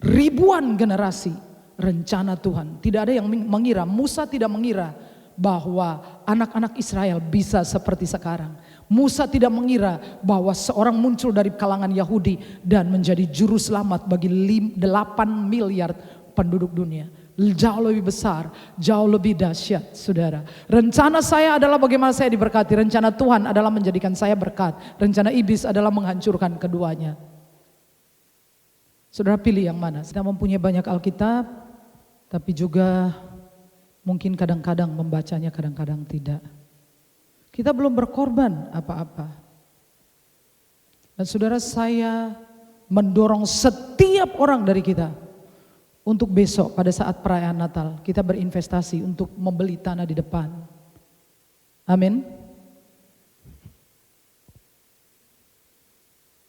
ribuan generasi. rencana Tuhan. Tidak ada yang mengira, Musa tidak mengira bahwa anak-anak Israel bisa seperti sekarang. Musa tidak mengira bahwa seorang muncul dari kalangan Yahudi dan menjadi juru selamat bagi 8 miliar penduduk dunia. Jauh lebih besar, jauh lebih dahsyat, saudara. Rencana saya adalah bagaimana saya diberkati. Rencana Tuhan adalah menjadikan saya berkat. Rencana iblis adalah menghancurkan keduanya. Saudara pilih yang mana? Kita mempunyai banyak Alkitab, tapi juga mungkin kadang-kadang membacanya, kadang-kadang tidak. Kita belum berkorban apa-apa. Dan saudara, saya mendorong setiap orang dari kita untuk besok pada saat perayaan Natal kita berinvestasi untuk membeli tanah di depan. Amin.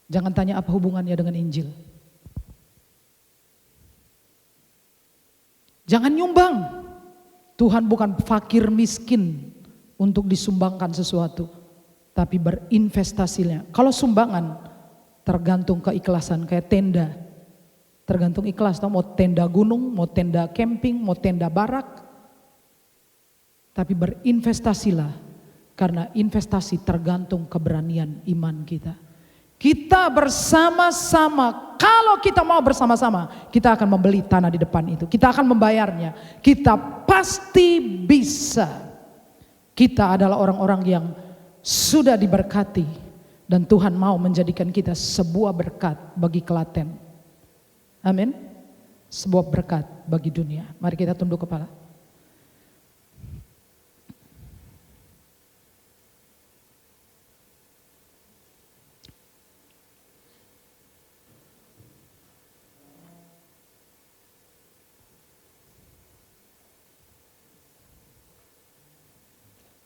Jangan tanya apa hubungannya dengan Injil. Jangan nyumbang. Tuhan bukan fakir miskin untuk disumbangkan sesuatu, tapi berinvestasinya. Kalau sumbangan tergantung keikhlasan, kayak tenda. Tergantung ikhlas, mau tenda gunung, mau tenda camping, mau tenda barak. Tapi berinvestasilah, karena investasi tergantung keberanian iman kita. Kita bersama-sama, kalau kita mau bersama-sama, kita akan membeli tanah di depan itu. Kita akan membayarnya. Kita pasti bisa. Kita adalah orang-orang yang sudah diberkati. Dan Tuhan mau menjadikan kita sebuah berkat bagi Klaten. Amin. Sebuah berkat bagi dunia. Mari kita tunduk kepala.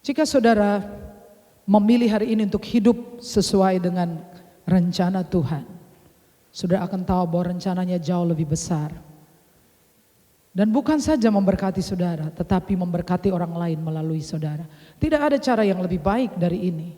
Jika saudara memilih hari ini untuk hidup sesuai dengan rencana Tuhan, saudara akan tahu bahwa rencananya jauh lebih besar. Dan bukan saja memberkati saudara, tetapi memberkati orang lain melalui saudara. Tidak ada cara yang lebih baik dari ini.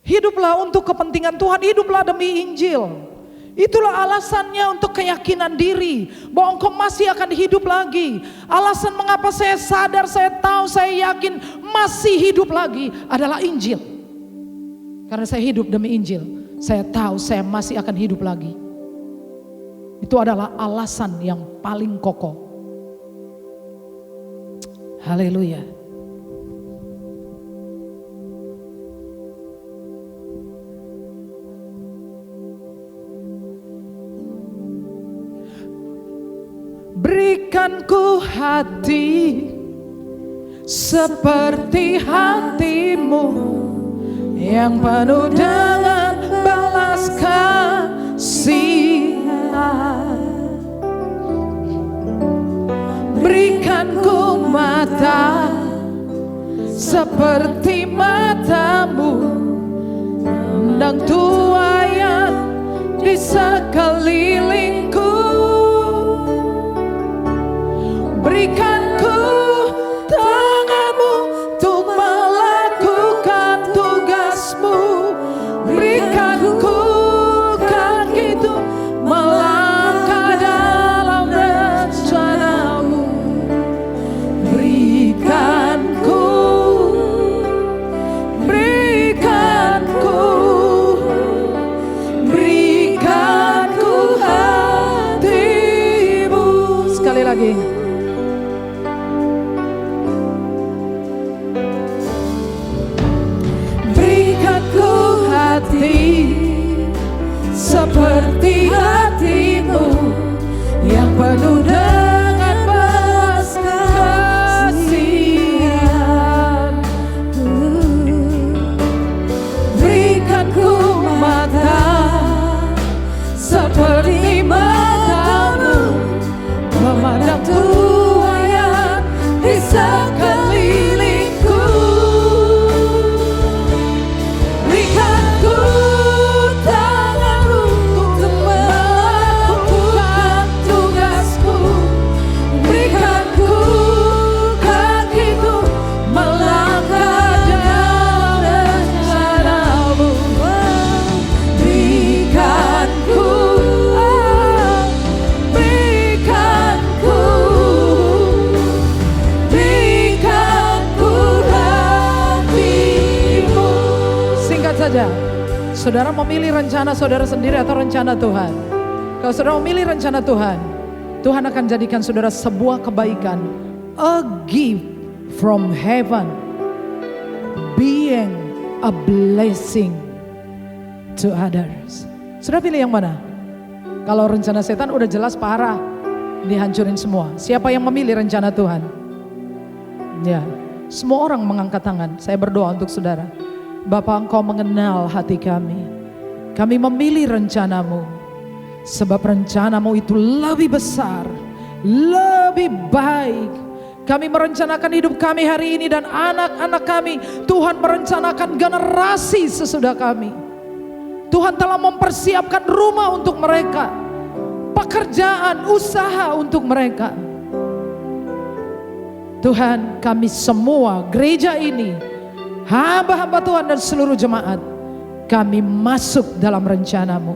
Hiduplah untuk kepentingan Tuhan, hiduplah demi Injil. Itulah alasannya untuk keyakinan diri bahwa engkau masih akan hidup lagi. Alasan mengapa saya sadar, saya tahu, saya yakin masih hidup lagi adalah Injil. Karena saya hidup demi Injil, saya tahu saya masih akan hidup lagi. Itu adalah alasan yang paling kokoh. Haleluya. Berikan ku hati seperti hatimu yang penuh dengan balas kasihan. Berikan ku mata seperti matamu, dan tuayan di sekelilingku. Berikan ku tanganmu untuk melakukan tugasmu. Berikan ku kaki untuk melangkah dalam rencanamu. Berikan ku hatimu. Sekali lagi. saja. Saudara memilih rencana saudara sendiri atau rencana Tuhan? Kalau saudara memilih rencana Tuhan, Tuhan akan jadikan saudara sebuah kebaikan. A gift from heaven, being a blessing to others. Sudah pilih yang mana? Kalau rencana setan udah jelas parah, dihancurin semua. Siapa yang memilih rencana Tuhan? Ya, semua orang mengangkat tangan. Saya berdoa untuk saudara. Bapa, Engkau mengenal hati kami. Kami memilih rencana-Mu. Sebab rencana-Mu itu lebih besar, lebih baik. Kami merencanakan hidup kami hari ini dan anak-anak kami. Tuhan merencanakan generasi sesudah kami. Tuhan telah mempersiapkan rumah untuk mereka, pekerjaan, usaha untuk mereka. Tuhan, kami semua gereja ini, hamba-hamba Tuhan dan seluruh jemaat, kami masuk dalam rencana-Mu.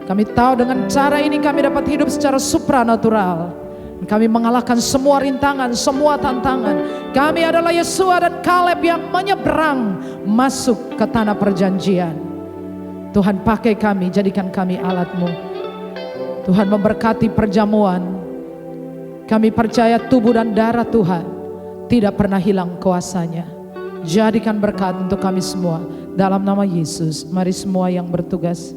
Kami tahu dengan cara ini kami dapat hidup secara supranatural. Kami mengalahkan semua rintangan, semua tantangan. Kami adalah Yesua dan Kaleb yang menyeberang masuk ke tanah perjanjian. Tuhan, pakai kami, jadikan kami alat-Mu. Tuhan, memberkati perjamuan. Kami percaya tubuh dan darah Tuhan tidak pernah hilang kuasanya. Jadikan berkat untuk kami semua. Dalam nama Yesus, mari semua yang bertugas.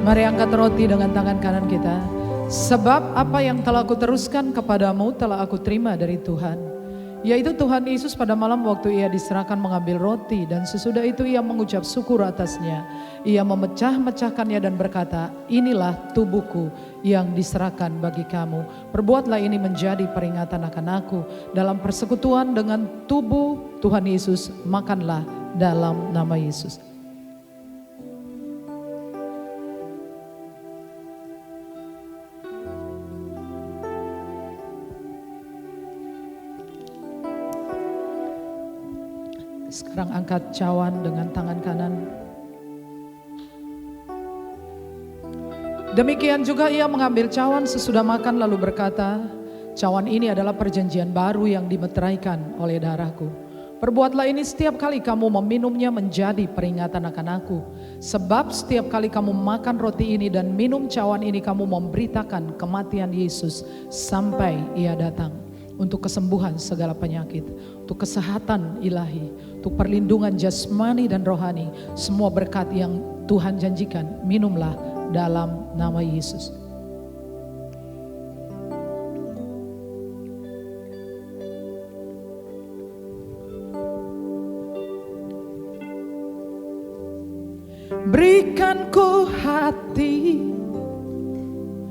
Mari angkat roti dengan tangan kanan kita. Sebab apa yang telah aku teruskan kepadamu telah aku terima dari Tuhan. Yaitu Tuhan Yesus pada malam waktu ia diserahkan mengambil roti, dan sesudah itu ia mengucap syukur atasnya. Ia memecah-mecahkannya dan berkata, inilah tubuhku yang diserahkan bagi kamu. Perbuatlah ini menjadi peringatan akan aku. Dalam persekutuan dengan tubuh Tuhan Yesus, makanlah dalam nama Yesus. Sekarang angkat cawan dengan tangan kanan. Demikian juga ia mengambil cawan sesudah makan lalu berkata, cawan ini adalah perjanjian baru yang dimeteraikan oleh darahku. Perbuatlah ini setiap kali kamu meminumnya menjadi peringatan akan aku. Sebab setiap kali kamu makan roti ini dan minum cawan ini kamu memberitakan kematian Yesus sampai ia datang. Untuk kesembuhan segala penyakit, untuk kesehatan ilahi, untuk perlindungan jasmani dan rohani, semua berkat yang Tuhan janjikan, minumlah dalam nama Yesus. Berikan ku hati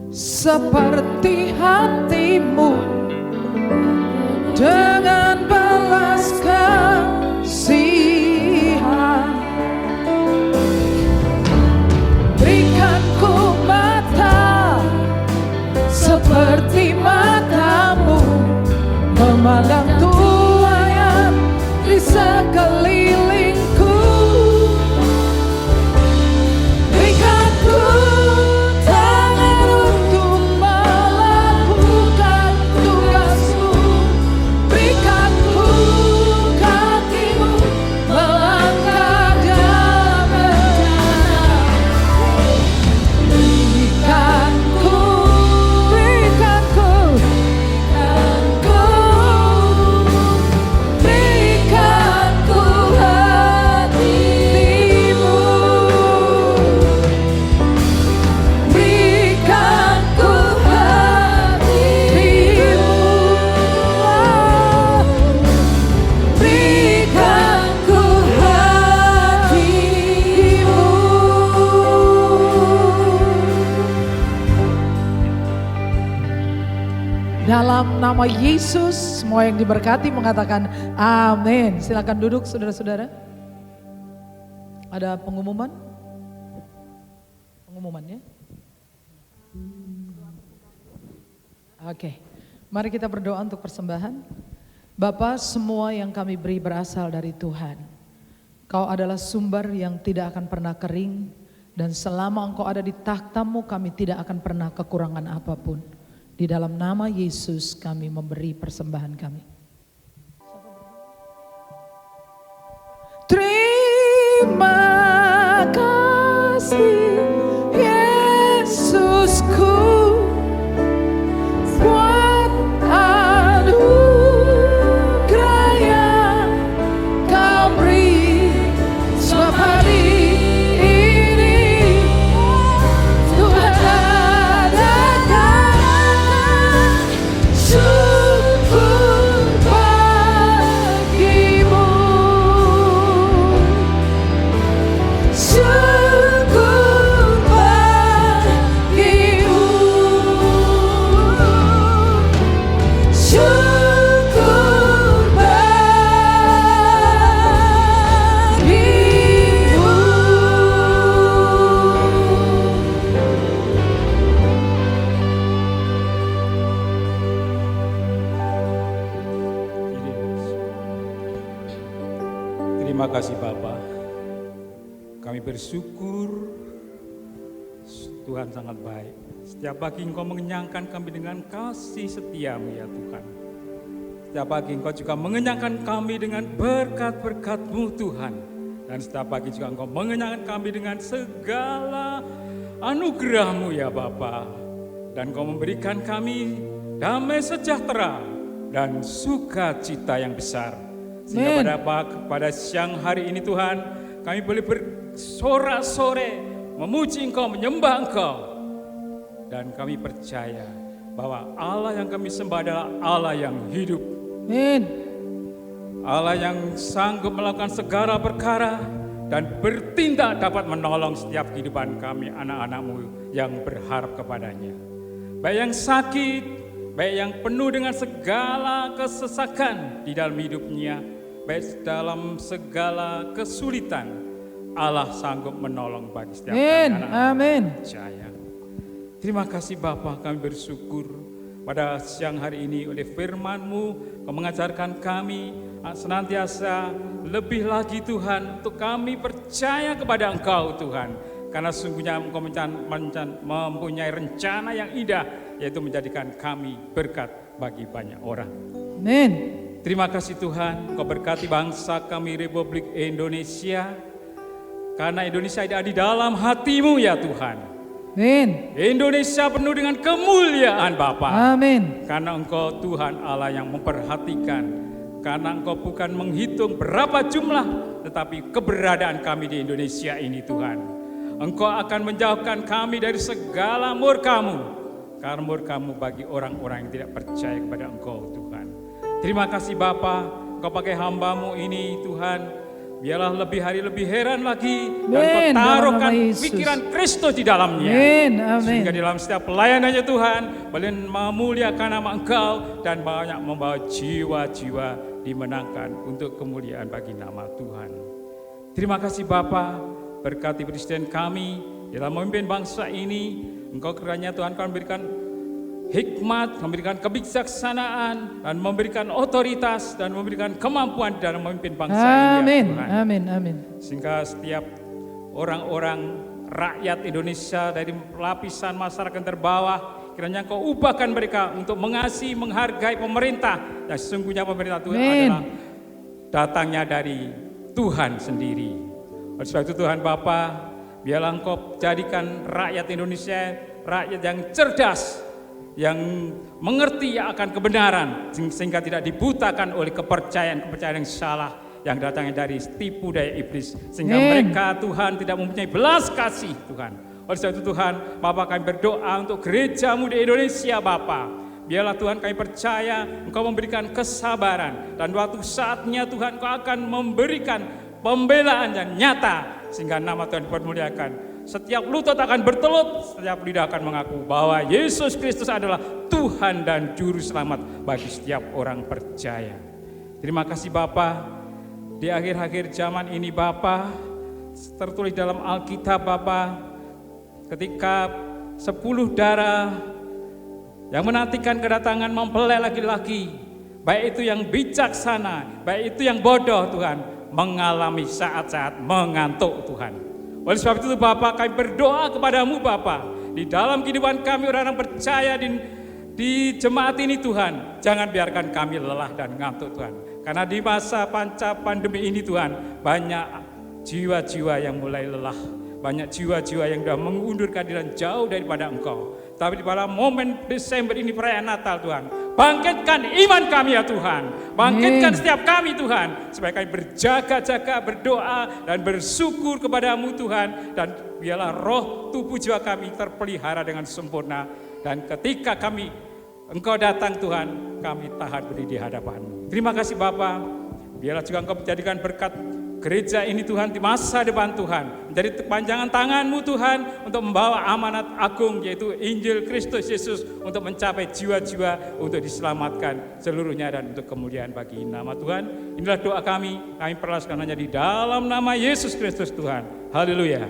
seperti hatimu, dengan balas kasihan. Berikan ku mata seperti matamu, memandang tuayan di sekelilingku. Berikan ku tangan untuk melakukan tugasmu. Berikan ku kakimu melangkah dalam rencana. Berikan ku hatimu. Berikan ku hatimu. Berikan ku hatimu. Dalam nama Yesus, semua yang diberkati mengatakan amin. Silakan duduk saudara-saudara. Ada pengumuman? Pengumumannya? Oke, mari kita berdoa untuk persembahan. Bapa, semua yang kami beri berasal dari Tuhan. Kau adalah sumber yang tidak akan pernah kering, dan selama Engkau ada di takhtamu kami tidak akan pernah kekurangan apapun. Di dalam nama Yesus kami memberi persembahan kami. Terima kasih Yesusku buat anugerah yang Kau beri. Sebab hari ini Tuhan adakan syukur bagimu. Syukur bagimu. Syukur bagimu. Terima kasih Bapa. Kami bersyukur Tuhan sangat baik. Setiap pagi Engkau mengenyangkan kami dengan kasih setia-Mu ya Tuhan. Setiap pagi Engkau juga mengenyangkan kami dengan berkat-berkat-Mu Tuhan. Dan setiap pagi juga Engkau mengenyangkan kami dengan segala anugerah-Mu ya Bapa. Dan Engkau memberikan kami damai sejahtera dan sukacita yang besar. Sehingga pada siang hari ini Tuhan, kami boleh bersorak-sore memuji Engkau, menyembah Engkau. Dan kami percaya bahwa Allah yang kami sembah adalah Allah yang hidup. Amin. Allah yang sanggup melakukan segala perkara dan bertindak dapat menolong setiap kehidupan kami, anak-anak-Mu yang berharap kepadanya. Baik yang sakit, baik yang penuh dengan segala kesesakan di dalam hidupnya, baik dalam segala kesulitan, Allah sanggup menolong bagi setiap kami, anak-anak percaya. Terima kasih Bapa, kami bersyukur pada siang hari ini oleh firman-Mu, Kau mengajarkan kami senantiasa lebih lagi Tuhan, untuk kami percaya kepada Engkau Tuhan. Karena sungguhnya Engkau mempunyai rencana yang indah, yaitu menjadikan kami berkat bagi banyak orang. Amin. Terima kasih Tuhan, Engkau berkati bangsa kami Republik Indonesia. Karena Indonesia ada di dalam hati-Mu ya Tuhan. Amin. Indonesia penuh dengan kemuliaan Bapa. Amin. Karena Engkau Tuhan Allah yang memperhatikan. Karena Engkau bukan menghitung berapa jumlah, tetapi keberadaan kami di Indonesia ini Tuhan. Engkau akan menjauhkan kami dari segala murka-Mu. Karena murka-Mu bagi orang-orang yang tidak percaya kepada Engkau Tuhan. Terima kasih Bapa, Engkau pakai hamba-Mu ini Tuhan. Biarlah lebih hari lebih heran lagi, dan Kau taruhkan pikiran Kristus di dalamnya. Amin. Amin. Sehingga di dalam setiap pelayanannya Tuhan, boleh memuliakan nama Engkau dan banyak membawa jiwa-jiwa dimenangkan untuk kemuliaan bagi nama Tuhan. Terima kasih Bapa, berkati Presiden kami dalam memimpin bangsa ini. Engkau kiranya Tuhan kau memberikan hikmat, memberikan kebijaksanaan, dan memberikan otoritas, dan memberikan kemampuan dalam memimpin bangsa ini ya Tuhan. Amin, amin. Sehingga setiap orang-orang rakyat Indonesia dari lapisan masyarakat terbawah, kiranya Engkau ubahkan mereka untuk mengasihi, menghargai pemerintah, yang sesungguhnya pemerintah Tuhan adalah datangnya dari Tuhan sendiri. Oleh sebab itu Tuhan Bapa, biarlah Engkau jadikan rakyat Indonesia rakyat yang cerdas, yang mengerti akan kebenaran, sehingga tidak dibutakan oleh kepercayaan-kepercayaan yang salah yang datangnya dari tipu daya iblis, sehingga mereka Tuhan tidak mempunyai belas kasih Tuhan. Oleh sebab itu Tuhan, Bapa kami berdoa untuk gereja-Mu di Indonesia Bapa. Biarlah Tuhan kami percaya Engkau memberikan kesabaran, dan waktu saatnya Tuhan Engkau akan memberikan pembelaan yang nyata, sehingga nama Tuhan dipermuliakan. Setiap lutut akan bertelut, setiap lidah akan mengaku bahwa Yesus Kristus adalah Tuhan dan Juru Selamat bagi setiap orang percaya. Terima kasih Bapa. Di akhir-akhir zaman ini Bapa, tertulis dalam Alkitab Bapa, ketika 10 darah yang menantikan kedatangan mempelai laki-laki, baik itu yang bijaksana, baik itu yang bodoh Tuhan, mengalami saat-saat mengantuk Tuhan. Oleh sebab itu Bapa, kami berdoa kepadamu Bapa, di dalam kehidupan kami orang-orang percaya di jemaat ini Tuhan, jangan biarkan kami lelah dan ngantuk Tuhan. Karena di masa pasca pandemi ini Tuhan, banyak jiwa-jiwa yang mulai lelah, banyak jiwa-jiwa yang sudah mengundurkan diri jauh daripada Engkau. Tapi pada momen Desember ini perayaan Natal Tuhan, bangkitkan iman kami ya Tuhan, bangkitkan setiap kami Tuhan, supaya kami berjaga-jaga, berdoa dan bersyukur kepadamu Tuhan, dan biarlah roh tubuh jiwa kami terpelihara dengan sempurna, dan ketika Engkau datang Tuhan, kami tahan berdiri di hadapan-Mu. Terima kasih Bapa, biarlah juga Engkau menjadikan berkat gereja ini Tuhan di masa depan Tuhan, menjadi kepanjangan tangan-Mu Tuhan untuk membawa amanat agung, yaitu Injil Kristus Yesus, untuk mencapai jiwa-jiwa untuk diselamatkan seluruhnya dan untuk kemuliaan bagi nama Tuhan. Inilah doa kami perlaskan hanya di dalam nama Yesus Kristus Tuhan. Haleluya.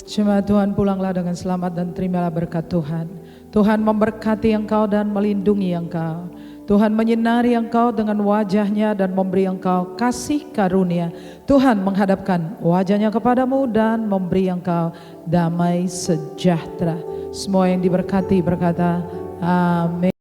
Jemaat Tuhan, pulanglah dengan selamat dan terimalah berkat Tuhan. Tuhan memberkati engkau dan melindungi engkau. Tuhan menyinari engkau dengan wajahnya dan memberi engkau kasih karunia. Tuhan menghadapkan wajahnya kepadamu dan memberi engkau damai sejahtera. Semua yang diberkati berkata, amin.